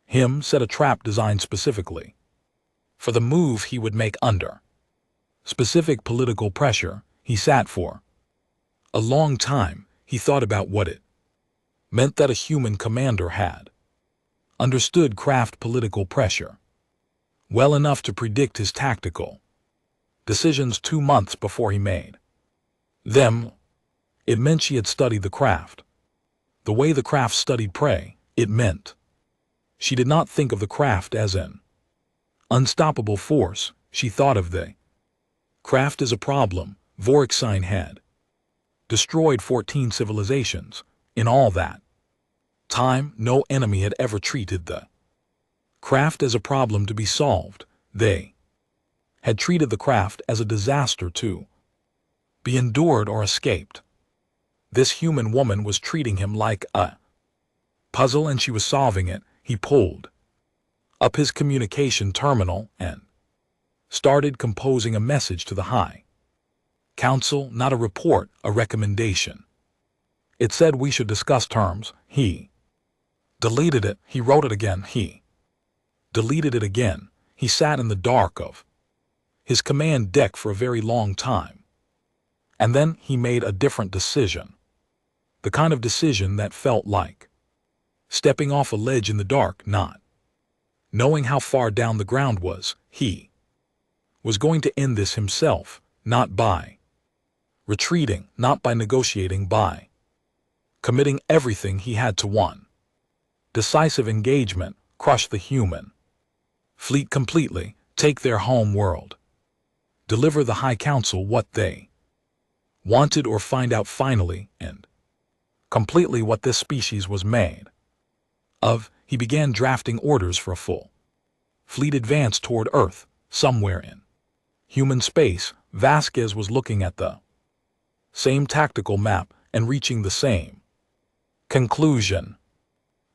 him, set a trap designed specifically for the move he would make under specific political pressure. He sat for a long time. He thought about what it meant that a human commander had understood craft political pressure well enough to predict his tactical decisions 2 months before he made them. It meant she had studied the craft the way the craft studied prey. It meant she did not think of the craft as an Unstoppable force, she thought of the craft as a problem. Vorexine had destroyed 14 civilizations. In all that time, no enemy had ever treated the craft as a problem to be solved. They had treated the craft as a disaster to be endured or escaped. This human woman was treating him like a puzzle, and she was solving it. He pulled up his communication terminal and started composing a message to the High Council, not a report, a recommendation. It said we should discuss terms. He deleted it. He wrote it again. He deleted it again. He sat in the dark of his command deck for a very long time. And then he made a different decision. The kind of decision that felt like stepping off a ledge in the dark, not knowing how far down the ground was. He was going to end this himself, not by retreating, not by negotiating, by committing everything he had to one decisive engagement, crush the human fleet completely, take their home world, deliver the High Council what they wanted, or find out finally and completely what this species was made of. He began drafting orders for a full fleet advance toward Earth. Somewhere in human space, Vasquez was looking at the same tactical map and reaching the same conclusion.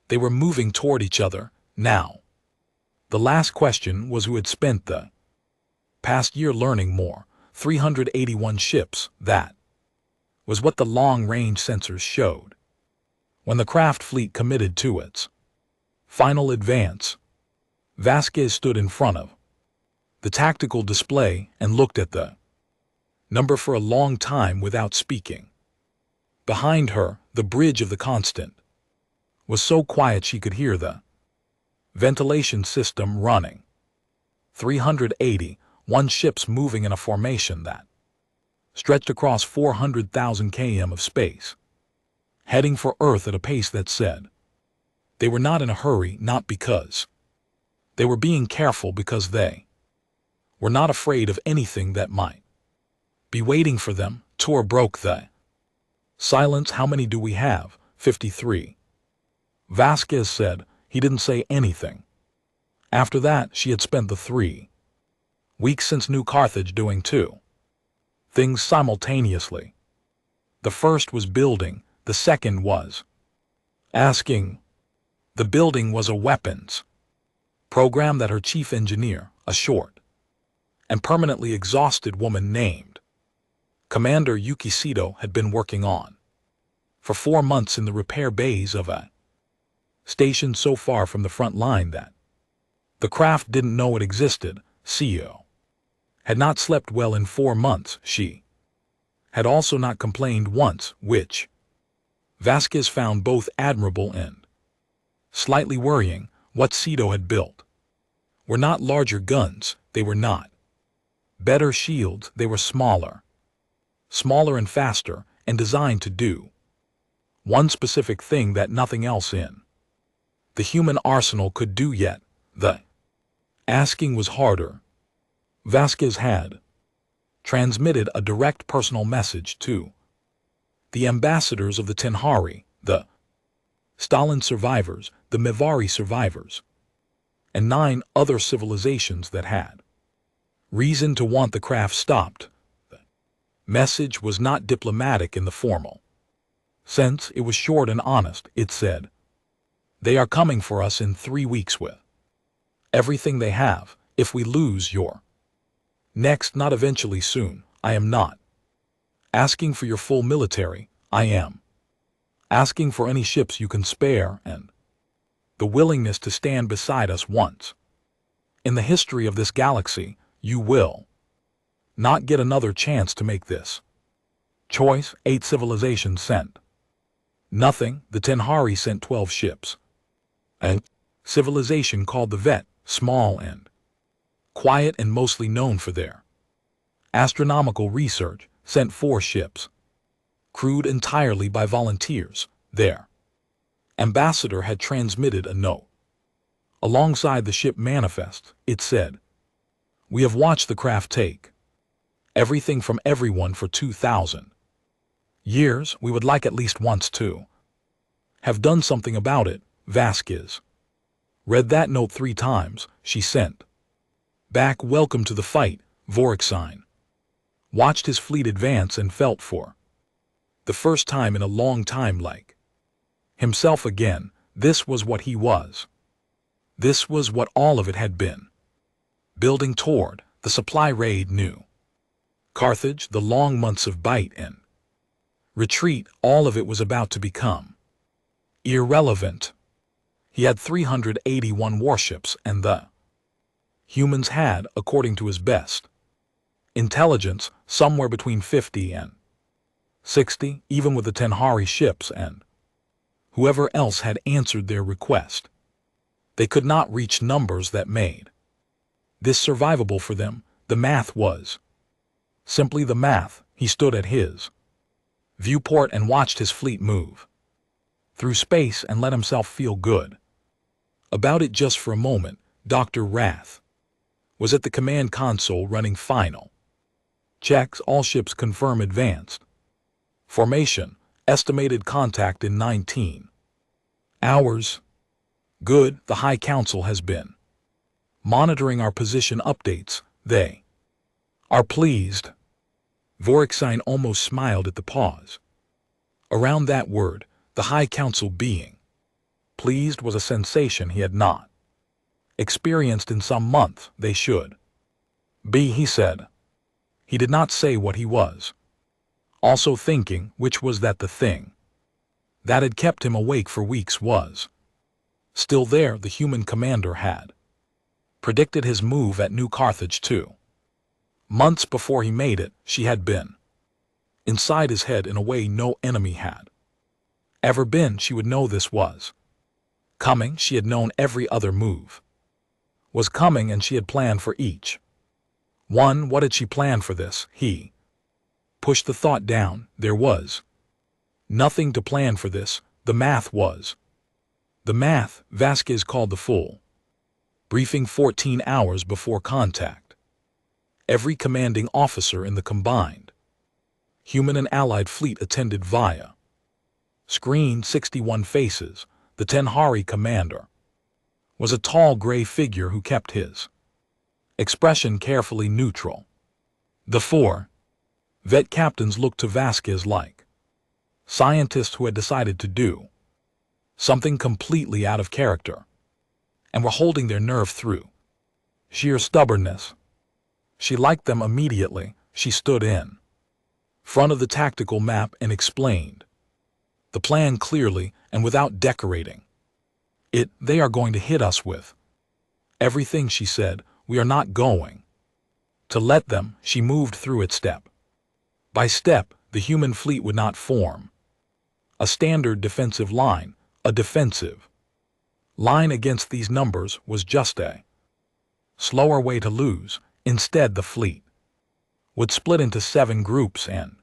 They were moving toward each other now. The last question was who had spent the past year learning more. 381 ships, that was what the long-range sensors showed. When the craft fleet committed to its final advance, Vasquez stood in front of the tactical display and looked at the number for a long time without speaking. Behind her, the bridge of the Constant was so quiet she could hear the ventilation system running. 381 ships moving in a formation that stretched across 400,000 km of space, heading for Earth at a pace that said they were not in a hurry, not because they were being careful, because they were not afraid of anything that might be waiting for them. Tor broke the silence. How many do we have? 53. Vasquez said. He didn't say anything. After that, she had spent the 3 weeks since New Carthage doing 2 things simultaneously. The first was building, the second was asking. The building was a weapons program that her chief engineer, a short and permanently exhausted woman named Commander Yuki Sito, had been working on for 4 months in the repair bays of a station so far from the front line that the craft didn't know it existed. Sito had not slept well in 4 months. She had also not complained once, which Vasquez found both admirable and slightly worrying. What Sito had built were not larger guns, they were not better shields, they were smaller and faster, and designed to do one specific thing that nothing else in the human arsenal could do yet. The asking was harder. Vasquez had transmitted a direct personal message to the ambassadors of the Tenhari, the Stalin survivors, the Mevari survivors, and 9 other civilizations that had reason to want the craft stopped. The message was not diplomatic in the formal sense. It was short and honest. It said, "They are coming for us in 3 weeks with everything they have. If we lose your next, not eventually, soon. I am not asking for your full military. I am asking for any ships you can spare and the willingness to stand beside us once in the history of this galaxy. You will not get another chance to make this choice." 8 civilizations sent nothing. The Tenhari sent 12 ships. A civilization called the Vet, small and quiet and mostly known for their astronomical research, sent 4 ships, crewed entirely by volunteers. Their ambassador had transmitted a note alongside the ship manifest. It said, We have watched the craft take everything from everyone for 2,000 years. We would like at least once to have done something about it. Vasquez read that note 3 times. She sent back, "Welcome to the fight, Vorexine." Watched his fleet advance and felt for the first time in a long time like himself again. This was what he was. This was what all of it had been. Building toward the supply raid. New Carthage, the long months of bite and retreat, all of it was about to become irrelevant. He had 381 warships, and the humans had, according to his best intelligence, somewhere between 50 and 60, even with the Tenhari ships and whoever else had answered their request. They could not reach numbers that made this survivable for them. The math was simply the math. He stood at his viewport and watched his fleet move through space and let himself feel good about it just for a moment. Dr. Rath was at the command console running final checks. All ships confirm advanced formation. Estimated contact in 19 hours. Good. The High Council has been monitoring our position updates. They are pleased. Vorexine almost smiled at the pause around that word. The High Council being pleased was a sensation he had not experienced in some month. They should be, he said. He did not say what he was also thinking, which was that the thing that had kept him awake for weeks was still there. The human commander had predicted his move at New Carthage 2 months before he made it. She had been inside his head in a way no enemy had ever been. She would know this was coming. She had known every other move was coming, and she had planned for each one. What had she planned for this? He pushed the thought down. There was nothing to plan for this. The math was the math. Vasquez called the full briefing 14 hours before contact. Every commanding officer in the combined human and allied fleet attended via screen. 61 faces. The Tenhari commander was a tall gray figure who kept his expression carefully neutral. The 4 vet captains looked to Vasquez like scientists who had decided to do something completely out of character and were holding their nerve through sheer stubbornness. She liked them immediately. She stood in front of the tactical map and explained the plan clearly and without decorating it. They are going to hit us with everything, she said. We are not going to let them. She moved through it step by step. The human fleet would not form a standard defensive line. A defensive line against these numbers was just a slower way to lose. Instead, the fleet would split into 7 groups and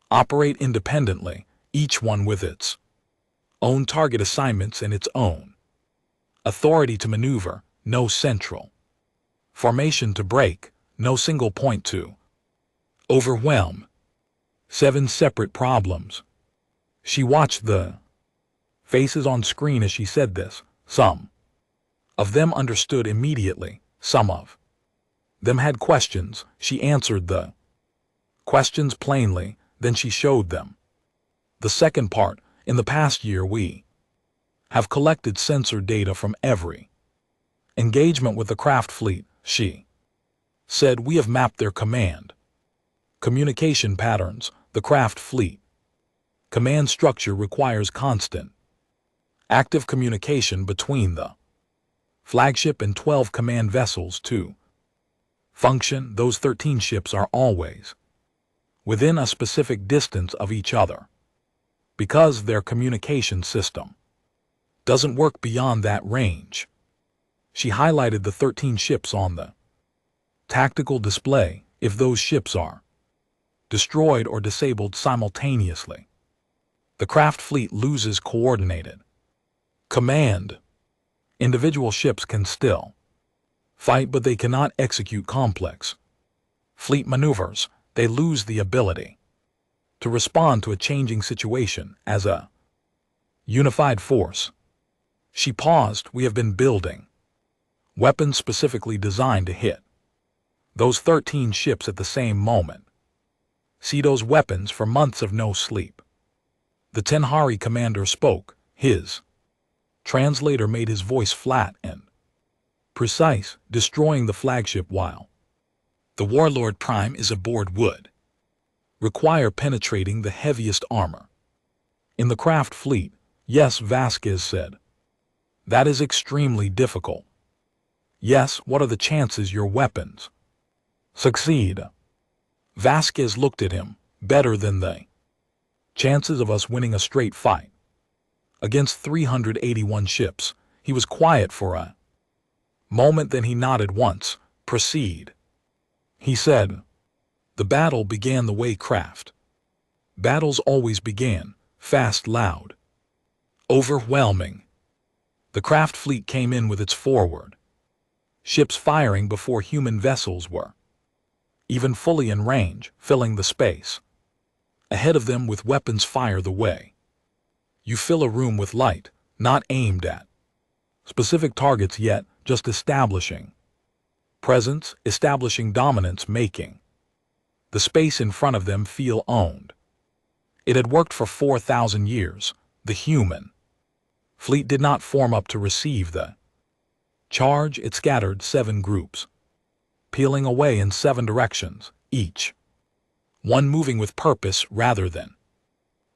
operate independently, each one with its own target assignments and its own authority to maneuver. No central formation to break, no single point to overwhelm. 7 separate problems. She watched the faces on screen as she said this. Some of them understood immediately. Some of them had questions. She answered the questions plainly, then she showed them the second part. In the past year, we have collected sensor data from every engagement with the craft fleet. She said, we have mapped their command communication patterns. The craft fleet command structure requires constant active communication between the flagship and 12 command vessels to function. Those 13 ships are always within a specific distance of each other because their communication system doesn't work beyond that range. She highlighted the 13 ships on the tactical display. If those ships are destroyed or disabled simultaneously, the craft fleet loses coordinated command. Individual ships can still Fight, but they cannot execute complex fleet maneuvers. They lose the ability to respond to a changing situation as a unified force. She paused. We have been building weapons specifically designed to hit those 13 ships at the same moment. See those weapons for months of no sleep. The Tenhari commander spoke. His translator made his voice flat and precise, destroying the flagship while the Warlord Prime is aboard would require penetrating the heaviest armor in the craft fleet. Yes, Vasquez said. That is extremely difficult. Yes, what are the chances your weapons succeed? Vasquez looked at him. Better than the chances of us winning a straight fight against 381 ships. He was quiet for a moment, then he nodded once. Proceed, he said. The battle began the way craft battles always began, fast, loud, overwhelming. The craft fleet came in with its forward ships firing before human vessels were even fully in range, filling the space ahead of them with weapons. Fire the way you fill a room with light, not aimed at specific targets yet, just establishing presence, establishing dominance, making the space in front of them feel owned. It had worked for 4,000 years. The human fleet did not form up to receive the charge. It scattered 7 groups, peeling away in 7 directions, each one moving with purpose rather than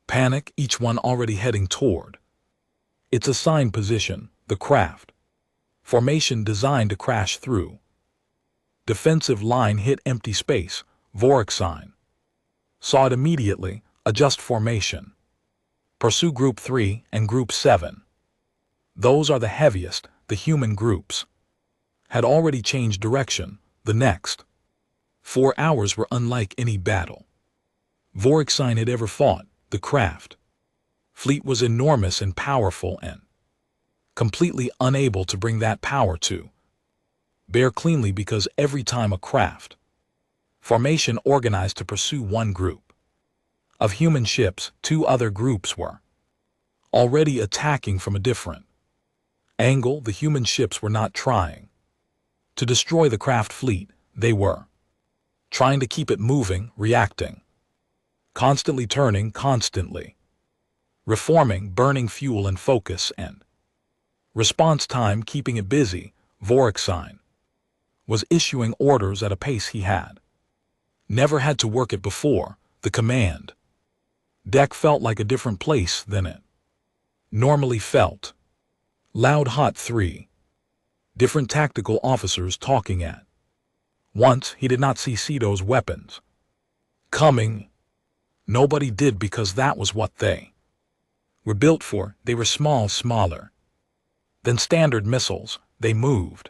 panic, each one already heading toward its assigned position. The craft formation designed to crash through defensive line hit empty space. Vorexine saw it immediately. Adjust formation. Pursue Group 3 and Group 7. Those are the heaviest. The human groups had already changed direction. The next 4 hours were unlike any battle Vorexine had ever fought. The craft fleet was enormous and powerful and completely unable to bring that power to bear cleanly, because every time a craft formation organized to pursue one group of human ships, 2 other groups were already attacking from a different angle. The human ships were not trying to destroy the craft fleet. They were trying to keep it moving, reacting, constantly turning, constantly reforming, burning fuel and focus and response time, keeping it busy. Vorexine was issuing orders at a pace he had never had to work at before. The command deck felt like a different place than it normally felt. Loud, hot, 3 different tactical officers talking at once. He did not see Cito's weapons coming. Nobody did, because that was what they were built for. They were small, smaller than standard missiles. They moved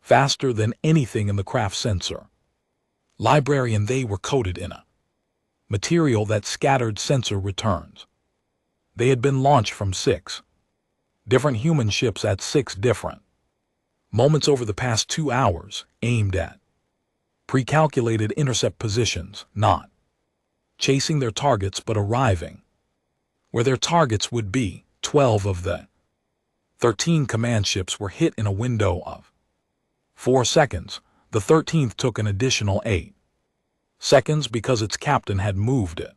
faster than anything in the craft sensor library, and they were coated in a material that scattered sensor returns. They had been launched from 6 different human ships at 6 different moments over the past 2 hours, aimed at pre-calculated intercept positions, not chasing their targets but arriving where their targets would be. 12 of the 13 command ships were hit in a window of 4 seconds. The 13th took an additional 8 seconds because its captain had moved it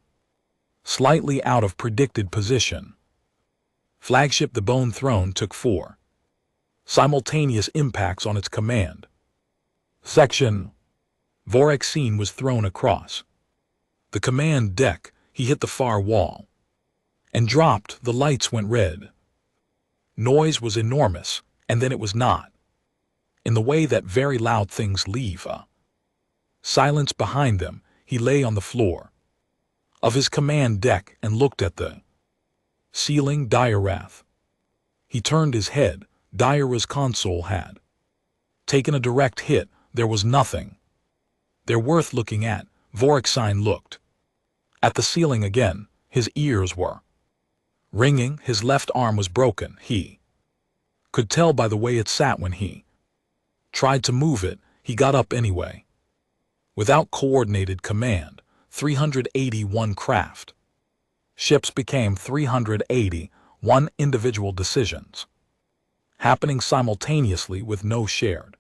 slightly out of predicted position. Flagship the Bone Throne took 4 simultaneous impacts on its command section. Vorexine was thrown across the command deck. He hit the far wall and dropped. The lights went red. Noise was enormous, and then it was not. In the way that very loud things leave a silence behind them, he lay on the floor of his command deck and looked at the ceiling. Diarath. He turned his head. Diara's console had taken a direct hit. There was nothing there worth looking at. Vorexine looked at the ceiling again. His ears were ringing. His left arm was broken. He could tell by the way it sat when he Tried to move it, he got up anyway. Without coordinated command, 381 craft. Ships became 381 individual decisions, happening simultaneously with no shared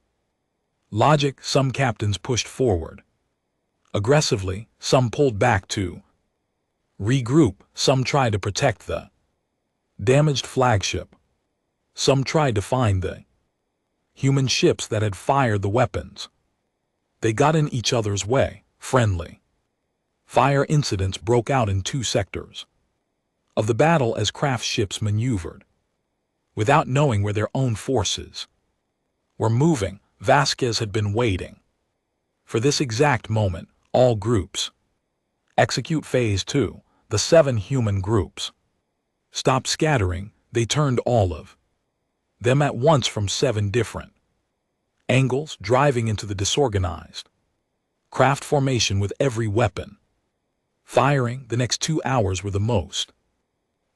logic. Some captains pushed forward aggressively, some pulled back to regroup, some tried to protect the damaged flagship, some tried to find the human ships that had fired the weapons. They got in each other's way. Friendly fire incidents broke out in two sectors of the battle as craft ships maneuvered without knowing where their own forces were moving. Vasquez had been waiting for this exact moment. All groups execute phase 2. The 7 human groups stopped scattering. They turned all of them at once from 7 different angles, driving into the disorganized craft formation with every weapon firing. The next 2 hours were the most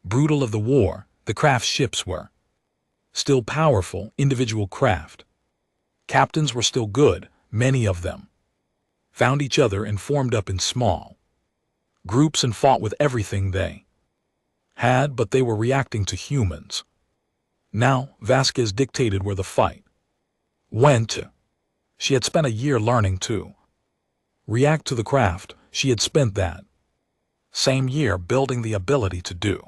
brutal of the war. The craft ships were still powerful. Individual craft captains were still good. Many of them found each other and formed up in small groups and fought with everything they had, but they were reacting to humans. Now, Vasquez dictated where the fight went to. She had spent a year learning to react to the craft. She had spent that same year building the ability to do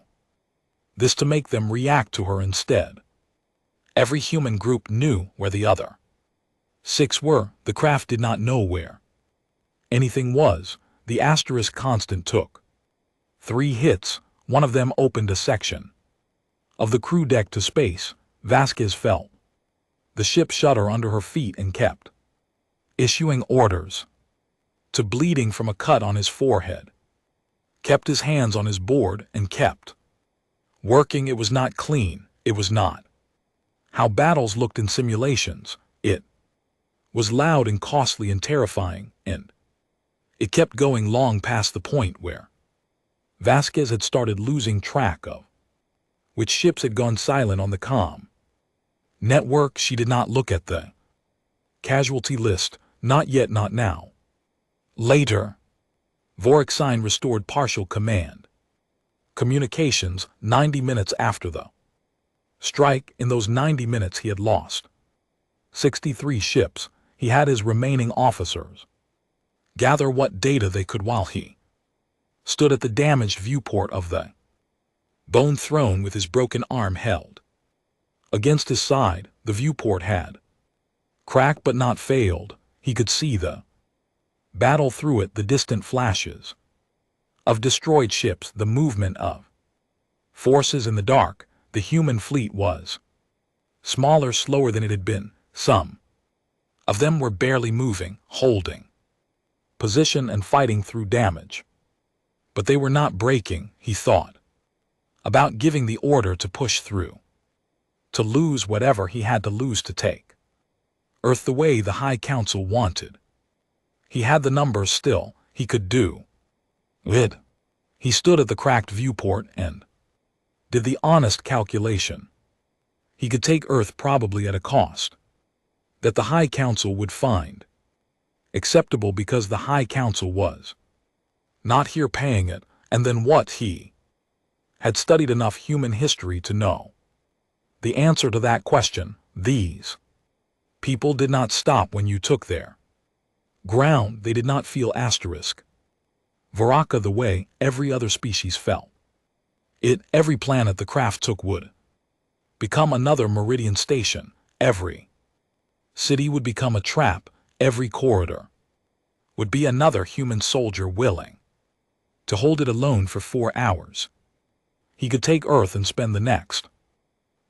this, to make them react to her instead. Every human group knew where the other 6 were. The craft did not know where anything was. The asterisk constant took 3 hits. One of them opened a section of the crew deck to space. Vasquez felt the ship shudder under her feet and kept issuing orders to bleeding from a cut on his forehead. Kept his hands on his board and kept working. It was not clean. It was not how battles looked in simulations. It was loud and costly and terrifying, and it kept going long past the point where Vasquez had started losing track of which ships had gone silent on the comm network. She did not look at the casualty list. Not yet, not now. Later, Vorexine restored partial command communications 90 minutes after the strike. In those 90 minutes he had lost 63 ships. He had his remaining officers gather what data they could while he stood at the damaged viewport of the bone throne with his broken arm held against his side. The viewport had cracked but not failed. He could see the battle through it, the distant flashes of destroyed ships, the movement of forces in the dark. The human fleet was smaller, slower than it had been. Some of them were barely moving, holding position and fighting through damage. But they were not breaking. He thought about giving the order to push through, to lose whatever he had to lose to take Earth the way the High Council wanted. He had the numbers still. He could do it. He stood at the cracked viewport and did the honest calculation. He could take Earth probably at a cost that the High Council would find acceptable, because the High Council was not here paying it. And then what? He had studied enough human history to know the answer to that question. These people did not stop when you took their ground. They did not feel asterisk Varaka the way every other species felt it. Every planet the craft took would become another meridian station. Every city would become a trap. Every corridor would be another human soldier willing to hold it alone for 4 hours. He could take Earth and spend the next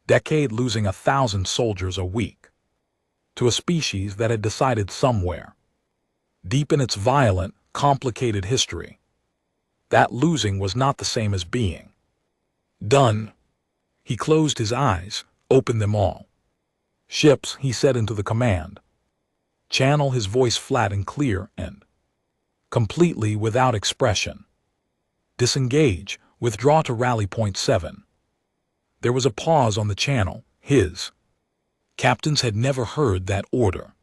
decade losing 1,000 soldiers a week to a species that had decided somewhere deep in its violent, complicated history that losing was not the same as being done. He closed his eyes, opened them all. Ships, he said into the command channel, his voice flat and clear and completely without expression. Disengage, withdraw to rally point 7. There was a pause on the channel. His Captains had never heard that order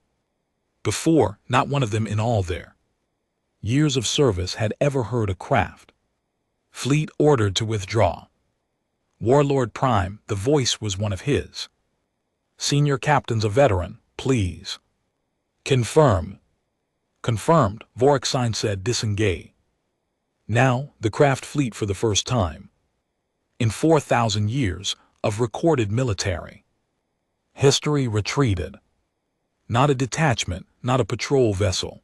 before, not one of them in all their years of service had ever heard a craft fleet ordered to withdraw. Warlord Prime, the voice was one of his. Senior captain's a veteran, please. Confirm. Confirmed, Vorexine said, disengage. Now, the craft fleet for the first time in 4,000 years of recorded military history retreated. Not a detachment, not a patrol vessel.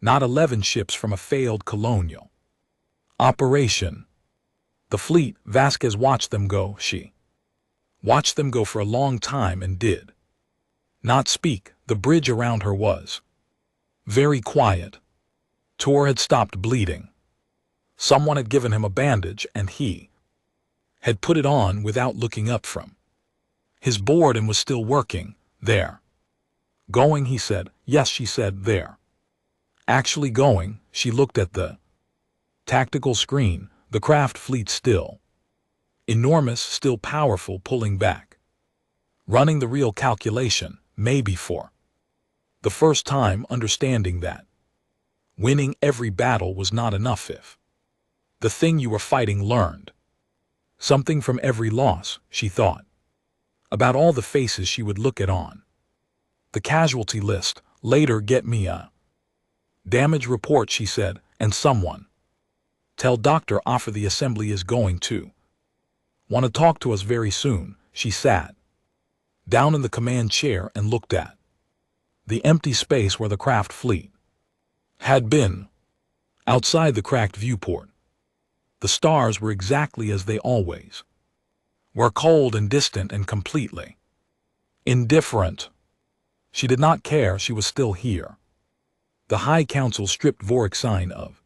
Not 11 ships from a failed colonial operation. The fleet, Vasquez watched them go. She watched them go for a long time and did not speak. The bridge around her was very quiet. Tor had stopped bleeding. Someone had given him a bandage and he had put it on without looking up from his board and was still working. There. Going, he said. Yes, she said, there. Actually going. She looked at the tactical screen. The craft fleet still enormous, still powerful, pulling back. Running the real calculation, maybe for the first time understanding that winning every battle was not enough if the thing you were fighting learned something from every loss. She thought about all the faces she would look at on the casualty list. Later, get me a damage report, she said, and someone tell Dr. Offer the assembly is going to want to talk to us very soon. She sat down in the command chair and looked at the empty space where the craft fleet had been. Outside the cracked viewport, the stars were exactly as they always were, cold and distant and completely indifferent. She did not care. She was still here. The High Council stripped Vorexine of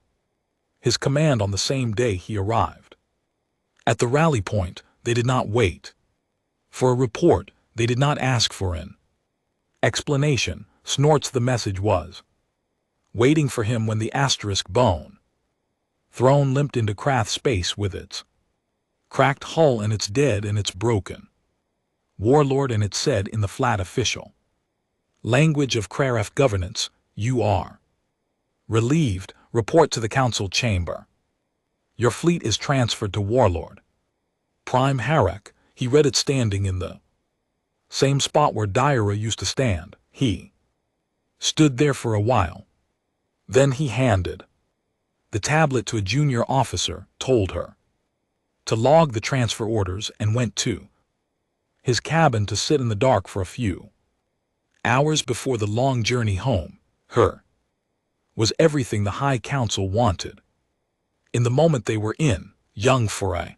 his command on the same day he arrived. At the rally point, they did not wait for a report. They did not ask for an explanation. Snorts, the message was waiting for him when the asterisk bone throne limped into Krath space with its cracked hull and its dead and its broken warlord, and it said in the flat official language of Kraref governance, you are relieved. Report to the council chamber. Your fleet is transferred to Warlord Prime Harak. He read it standing in the same spot where Daira used to stand. He stood there for a while. Then he handed the tablet to a junior officer, told her to log the transfer orders, and went to his cabin to sit in the dark for a few hours before the long journey home. Her was everything the High Council wanted. In the moment they were in, young for a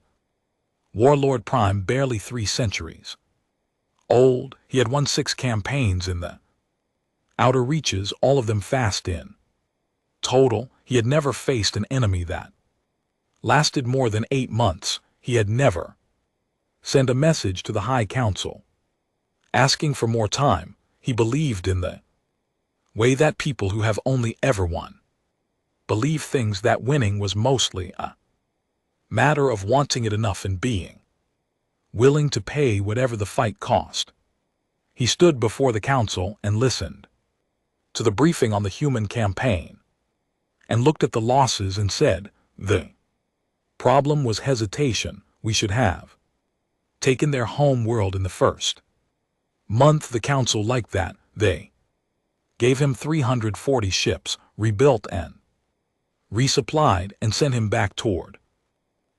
Warlord Prime, barely 3 centuries old, he had won 6 campaigns in the outer reaches, all of them fast in total. He had never faced an enemy that lasted more than 8 months. He had never sent a message to the High Council asking for more time. He believed in the way that people who have only ever won believe things, that winning was mostly a matter of wanting it enough and being willing to pay whatever the fight cost. He stood before the council and listened to the briefing on the human campaign and looked at the losses and said, the problem was hesitation. We should have taken their home world in the first month. The council liked that. They gave him 340 ships, rebuilt and resupplied, and sent him back toward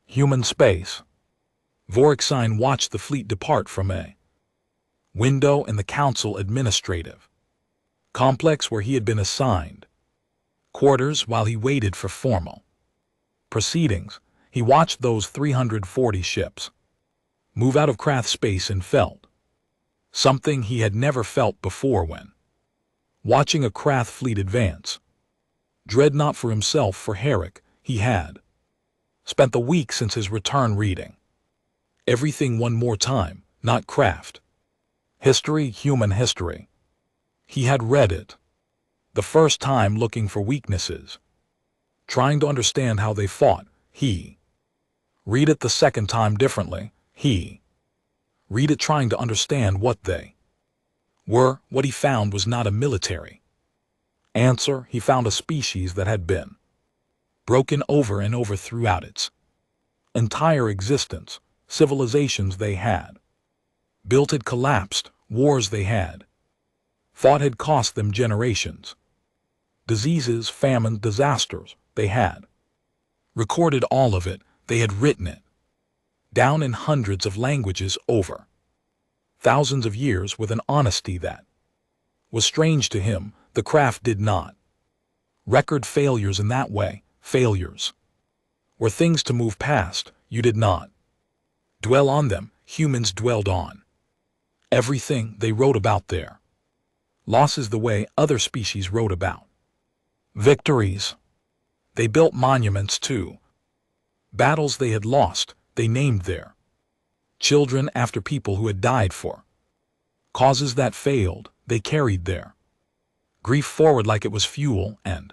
human space. Vorexine watched the fleet depart from a window in the council administrative complex where he had been assigned quarters. While he waited for formal proceedings, he watched those 340 ships move out of Krath space and felt something he had never felt before when watching a Krath fleet advance. Dread not for himself, for Harak. He had spent the week since his return reading everything one more time, not craft history, human history. He had read it the first time looking for weaknesses, trying to understand how they fought. He read it the second time differently. He read it trying to understand what they What he found was not a military answer. He found a species that had been broken over and over throughout its entire existence. Civilizations they had built had collapsed, wars they had fought had cost them generations. Diseases, famine, disasters, they had recorded all of it. They had written it down in hundreds of languages over thousands of years with an honesty that was strange to him. The craft did not record failures in that way. Failures were things to move past. You did not dwell on them. Humans dwelled on everything. They wrote about their losses the way other species wrote about victories. They built monuments to battles they had lost. They named their children after people who had died for causes that failed. They carried their grief forward like it was fuel and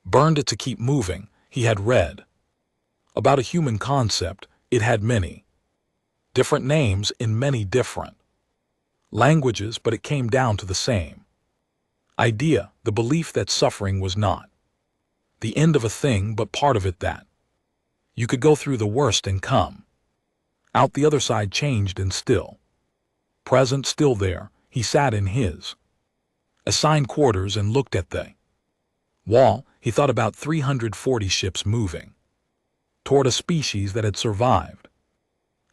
burned it to keep moving. He had read about a human concept. It had many different names in many different languages, but it came down to the same idea, the belief that suffering was not the end of a thing but part of it, that you could go through the worst and come out the other side changed and still present, still there. He sat in his assigned quarters and looked at the wall. He thought about 340 ships moving toward a species that had survived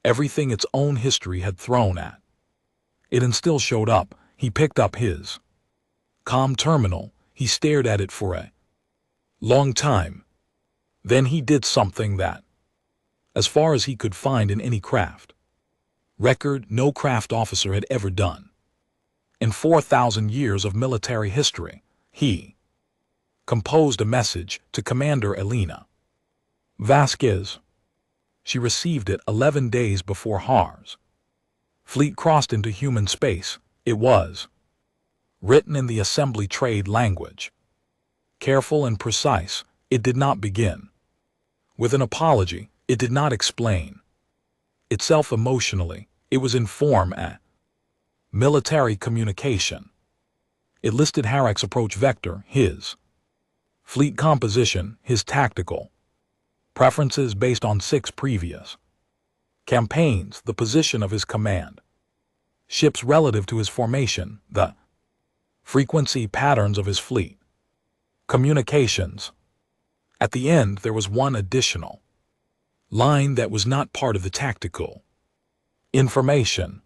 everything its own history had thrown at it and still showed up. He picked up his comm terminal. He stared at it for a long time. Then he did something that, as far as he could find in any craft record, no craft officer had ever done in 4,000 years of military history. He composed a message to Commander Elena Vasquez. She received it 11 days before Har's fleet crossed into human space. It was written in the assembly trade language, careful and precise. It did not begin with an apology. It did not explain itself emotionally. It was in form a military communication. It listed Harak's approach vector, his fleet composition, his tactical preferences based on 6 previous campaigns, the position of his command ships relative to his formation, the frequency patterns of his fleet communications. At the end, there was one additional line that was not part of the tactical information.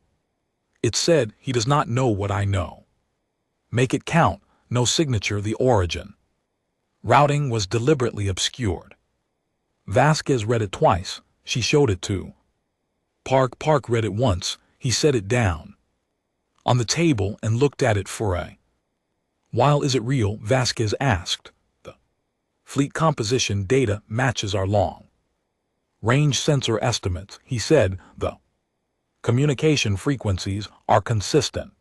It said, "He does not know what I know. Make it count." No signature. The origin routing was deliberately obscured. Vasquez read it twice. She showed it to Park. Park read it once. He set it down on the table and looked at it for a while. "Is it real?" Vasquez asked. "The fleet composition data matches our long-range sensor estimates," he said. "The communication frequencies are consistent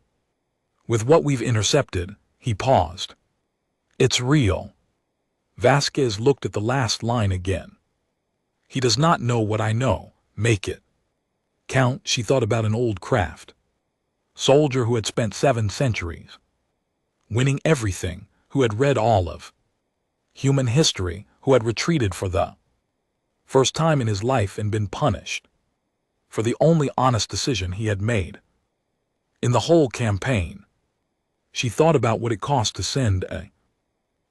with what we've intercepted." He paused. "It's real." Vasquez looked at the last line again. "He does not know what I know. Make it count." She thought about an old craft soldier who had spent 7 centuries winning everything, who had read all of human history, who had retreated for the first time in his life and been punished for the only honest decision he had made in the whole campaign. She thought about what it cost to send a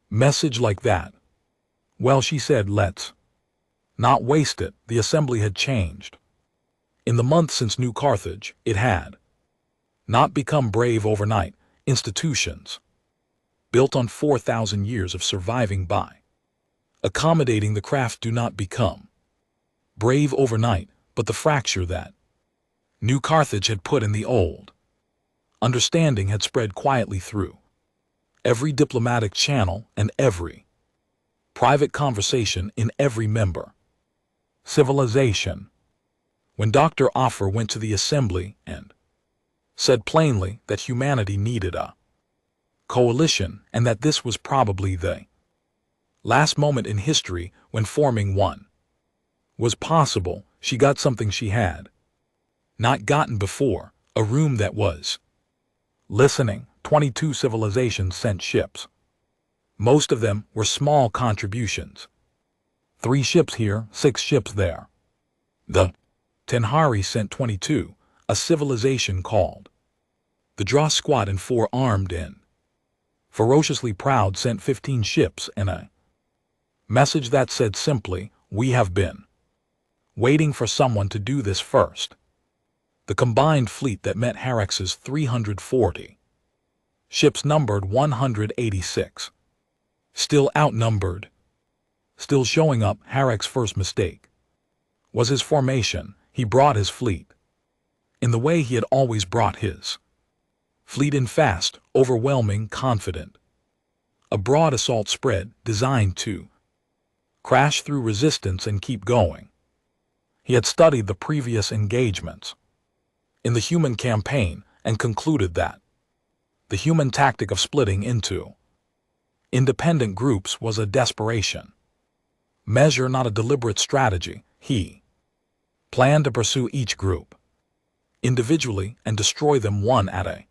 message like that. "Well," she said, "let's not waste it." The assembly had changed. In the months since New Carthage, it had not become brave overnight. Institutions built on 4,000 years of surviving by accommodating the craft do not become brave overnight, but the fracture that New Carthage had put in the old understanding had spread quietly through every diplomatic channel and every private conversation in every member civilization. When Dr. Offer went to the assembly and said plainly that humanity needed a coalition and that this was probably the last moment in history when forming one was possible, she got something she had not gotten before, a room that was Listening, 22 civilizations sent ships. Most of them were small contributions. 3 ships here, 6 ships there. The Tenhari sent 22, a civilization called the Draw Squad and 4 armed in. Ferociously Proud sent 15 ships and a message that said simply, "We have been waiting for someone to do this first." The combined fleet that met Harrex's 340 ships numbered 186. Still outnumbered. Still showing up, Harrex's first mistake was his formation. He brought his fleet in the way he had always brought his fleet, in fast, overwhelming, confident. A broad assault spread designed to crash through resistance and keep going. He had studied the previous engagements in the human campaign and concluded that the human tactic of splitting into independent groups was a desperation measure, not a deliberate strategy. He planned to pursue each group individually and destroy them one at a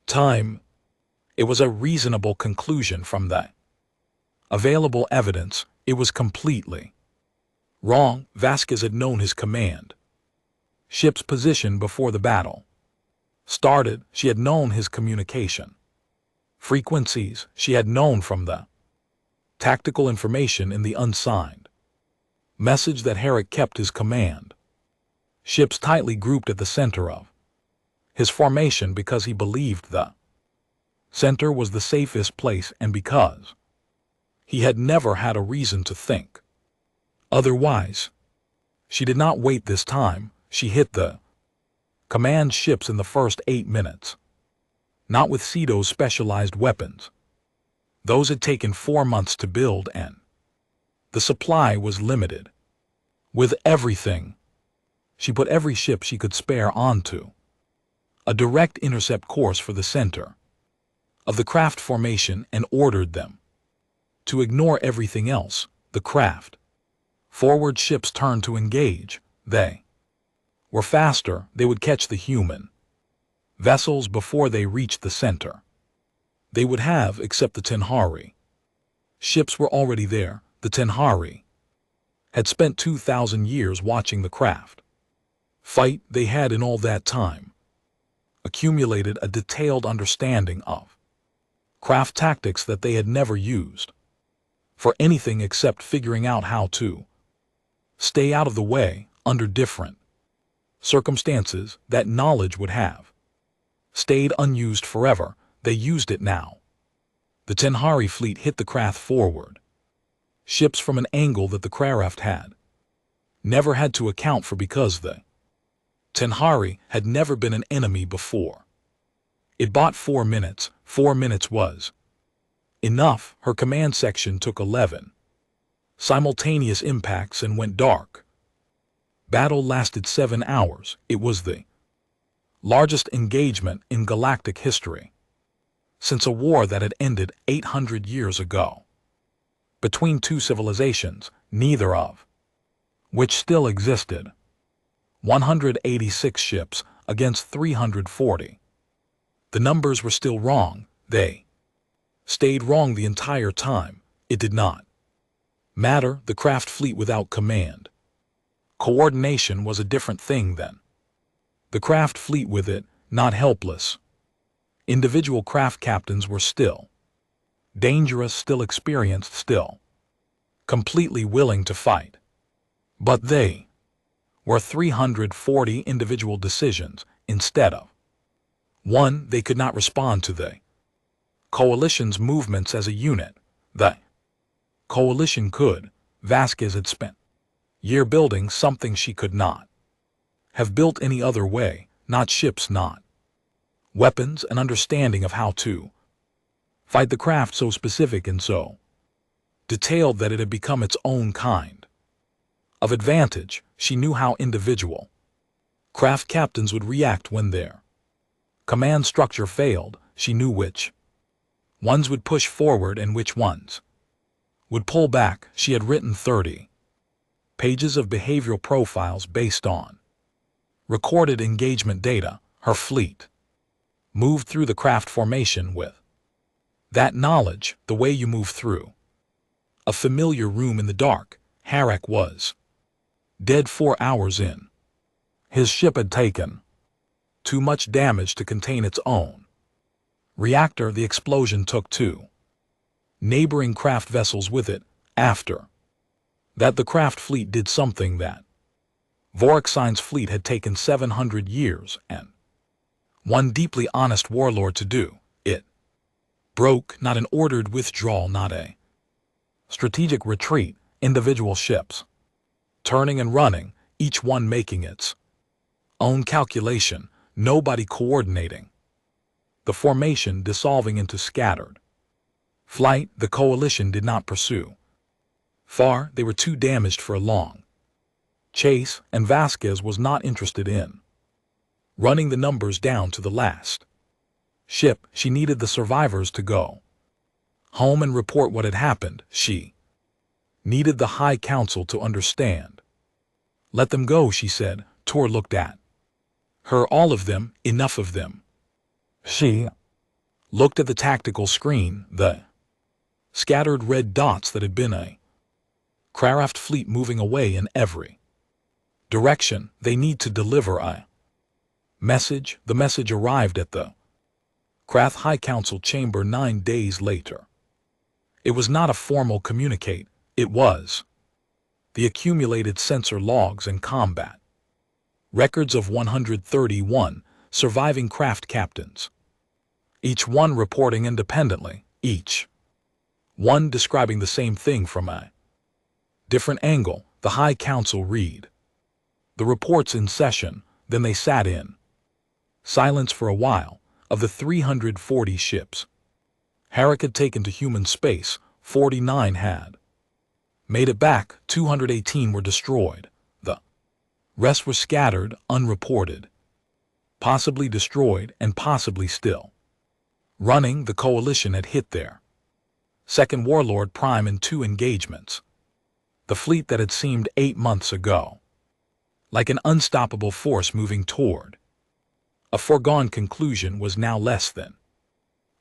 time. It was a reasonable conclusion from the available evidence. It was completely wrong. Vasquez had known his command ship's position before the battle started. She had known his communication frequencies. She had known from the tactical information in the unsigned message that Herrick kept his command ships tightly grouped at the center of his formation because he believed the center was the safest place and because he had never had a reason to think otherwise. She did not wait this time. She hit the command ships in the first 8 minutes. Not with Ceto's specialized weapons. Those had taken 4 months to build and the supply was limited. With everything, she put every ship she could spare onto a direct intercept course for the center of the craft formation and ordered them to ignore everything else. The craft forward ships turned to engage. They were faster. They would catch the human vessels before they reached the center. They would have, except the Tenhari. Ships were already there. The Tenhari had spent 2,000 years watching the craft fight. They had in all that time accumulated a detailed understanding of craft tactics that they had never used for anything except figuring out how to stay out of the way under different circumstances. That knowledge would have stayed unused forever. They used it now. The Tenhari fleet hit the craft forward ships from an angle that the craft had never had to account for because the Tenhari had never been an enemy before. It bought 4 minutes. 4 minutes was enough. Her command section took 11 simultaneous impacts and went dark. Battle lasted 7 hours. It was the largest engagement in galactic history since a war that had ended 800 years ago between 2 civilizations, neither of which still existed. 186 ships against 340. The numbers were still wrong. They stayed wrong the entire time. It did not matter. The craft fleet without command coordination was a different thing then. The craft fleet with it, not helpless. Individual craft captains were still dangerous, still experienced, still completely willing to fight. But they were 340 individual decisions instead of one. They could not respond to the coalition's movements as a unit. The coalition could. Vasquez had spent a year building something she could not have built any other way. Not ships, not weapons, an understanding of how to fight the craft so specific and so detailed that it had become its own kind of advantage. She knew how individual craft captains would react when their command structure failed. She knew which ones would push forward and which ones would pull back. She had written 30 pages of behavioral profiles based on recorded engagement data. Her fleet moved through the craft formation with that knowledge, the way you move through a familiar room in the dark. Harek was dead 4 hours in. His ship had taken too much damage to contain its own reactor. The explosion took 2 neighboring craft vessels with it. After that, the craft fleet did something that Vorexein's fleet had taken 700 years and one deeply honest warlord to do. It broke not an ordered withdrawal, not a strategic retreat, individual ships turning and running, each one making its own calculation, nobody coordinating. The formation dissolving into scattered flight. The coalition did not pursue far. They were too damaged for a long chase, and Vasquez was not interested in running the numbers down to the last ship. She needed the survivors to go home and report what had happened. She needed the High Council to understand. Let them go, she said. Tor looked at her. All of them, enough of them. She looked at the tactical screen, the scattered red dots that had been a craft fleet moving away in every direction. They need to deliver a message. The message arrived at the Krath High Council chamber 9 days later. It was not a formal communicate. It was the accumulated sensor logs and combat records of 131 surviving craft captains, each one reporting independently, each one describing the same thing from a different angle. The High Council read the reports in session, then they sat in silence for a while. Of the 340 ships Harek had taken to human space, 49 had made it back, 218 were destroyed. The rest were scattered, unreported, possibly destroyed, and possibly still running. The coalition had hit their second warlord prime in 2 engagements. The fleet that had seemed 8 months ago like an unstoppable force moving toward a foregone conclusion was now less than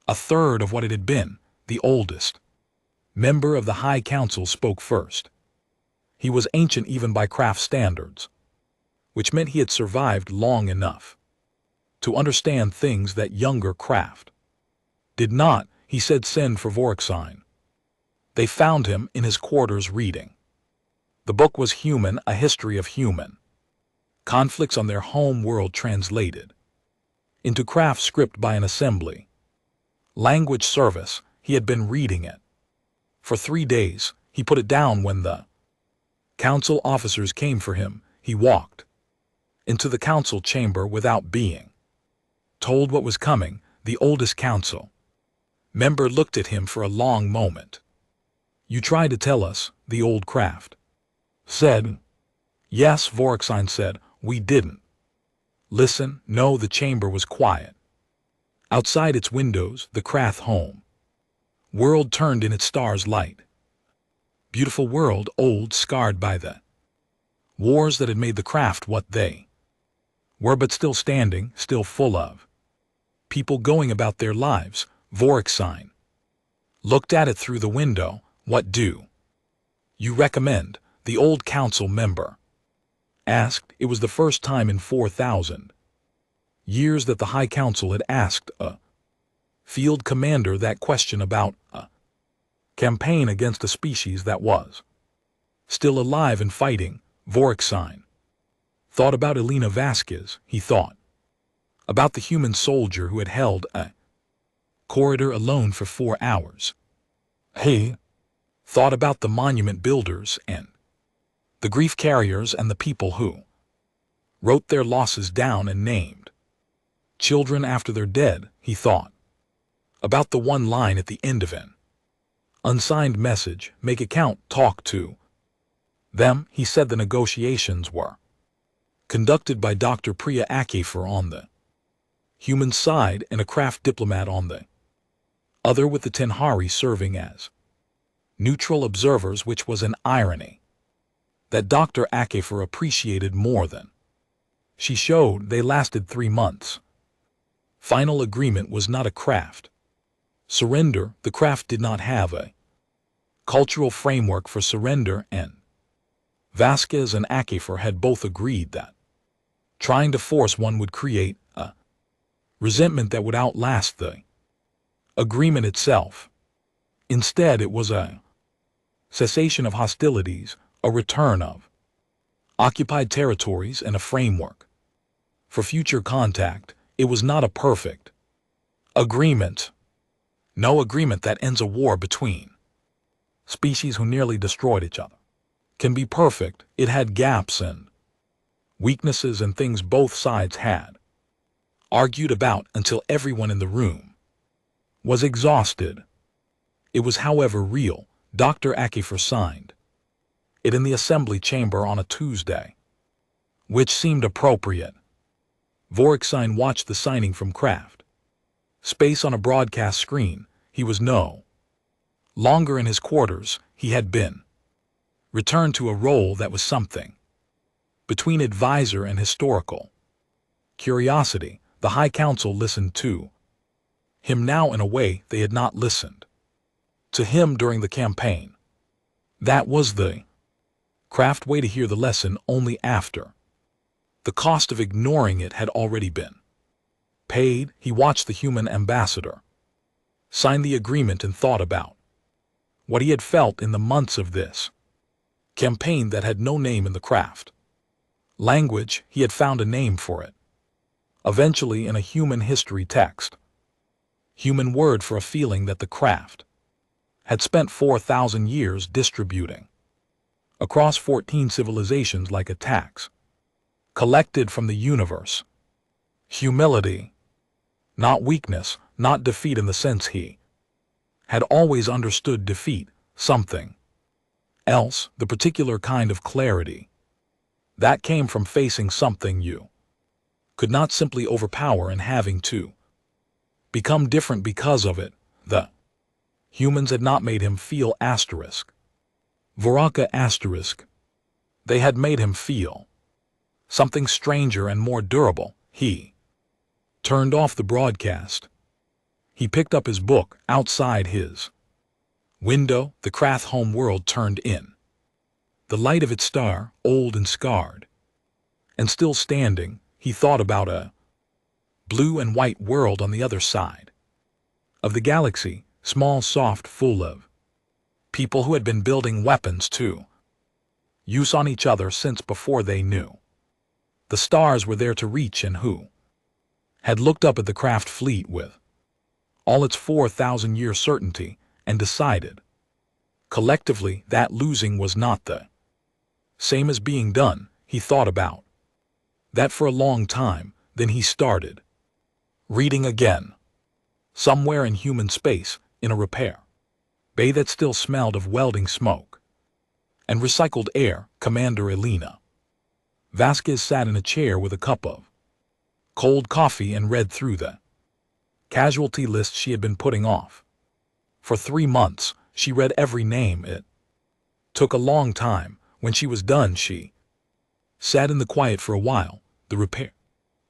a third of what it had been. The oldest member of the High Council spoke first. He was ancient even by craft standards, which meant he had survived long enough to understand things that younger craft did not. He said, "Send for Vorexine." They found him in his quarters reading. The book was Human, a history of human conflicts on their home world, translated into craft script by an assembly language service. He had been reading it for 3 days. He put it down when the council officers came for him. He walked into the council chamber without being told what was coming. The oldest council member looked at him for a long moment. "You tried to tell us," the old craft said. "Yes," Vorexine said, "we didn't listen." No, the chamber was quiet. Outside its windows, the Krath home world turned in its star's light. Beautiful world, old, scarred by the wars that had made the craft what they were, but still standing, still full of people going about their lives. Vorexine looked at it through the window. "What do you recommend?" the old council member asked. It was the first time in 4,000 years that the High Council had asked a field commander that question about a campaign against a species that was still alive and fighting. Vorexine thought about Elena Vasquez. He thought about the human soldier who had held a corridor alone for 4 hours. He thought about the monument builders and the grief carriers and the people who wrote their losses down and named children after their dead. He thought about the one line at the end of an unsigned message, "Make it count, talk to them." He said the negotiations were conducted by Dr. Priya Akefer on the human side and a craft diplomat on the other, with the Tenhari serving as neutral observers, which was an irony that Dr. Akefer appreciated more than she showed. They lasted 3 months. Final agreement was not a craft. Surrender, the craft did not have a cultural framework for surrender, and Vasquez and Akifer had both agreed that trying to force one would create a resentment that would outlast the agreement itself. Instead, it was a cessation of hostilities, a return of occupied territories, and a framework for future contact. It was not a perfect agreement. No agreement that ends a war between species who nearly destroyed each other can be perfect. It had gaps and weaknesses and things both sides had argued about until everyone in the room was exhausted. It was, however, real. Dr. Akifer signed it in the assembly chamber on a Tuesday, which seemed appropriate. Vorkstein watched the signing from Kraft space on a broadcast screen. He was no longer in his quarters. He had been returned to a role that was something between advisor and historical curiosity. The High Council listened to him now in a way they had not listened to him during the campaign. That was the Kraft way to hear the lesson only after the cost of ignoring it had already been paid. He watched the human ambassador sign the agreement and thought about what he had felt in the months of this campaign that had no name in the Kraft language. He had found a name for it eventually in a human history text, human word for a feeling that the Kraft had spent 4,000 years distributing across 14 civilizations like a tax collected from the universe. Humility, not weakness, not defeat in the sense he had always understood defeat, something else, the particular kind of clarity that came from facing something you could not simply overpower and having to become different because of it. The humans had not made him feel Voraka*. They had made him feel something stranger and more durable. He turned off the broadcast. He picked up his book outside his window. The Krath home world turned in the light of its star, old and scarred, and still standing. He thought about a blue and white world on the other side of the galaxy, small, soft, full of people who had been building weapons to use on each other since before they knew the stars were there to reach, and who had looked up at the Kraft fleet with all its 4,000-year certainty and decided collectively that losing was not the same as being done. He thought about that for a long time. Then he started reading again. Somewhere in human space, in a repair bay that still smelled of welding smoke and recycled air, Commander Elena Vasquez sat in a chair with a cup of cold coffee and read through the casualty list she had been putting off. For 3 months, she read every name. It took a long time. When she was done, she sat in the quiet for a while. The repair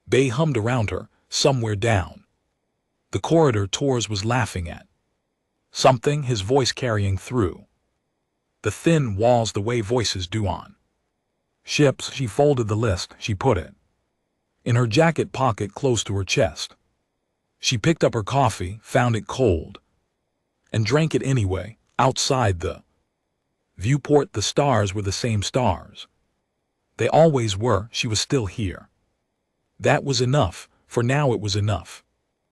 bay hummed around her. Somewhere down the corridor, Torres was laughing at something, his voice carrying through the thin walls the way voices do on ships. She folded the list. She put it in her jacket pocket close to her chest. She picked up her coffee, found it cold, and drank it anyway. Outside the viewport, the stars were the same stars. They always were. She was still here. That was enough. For now it was enough.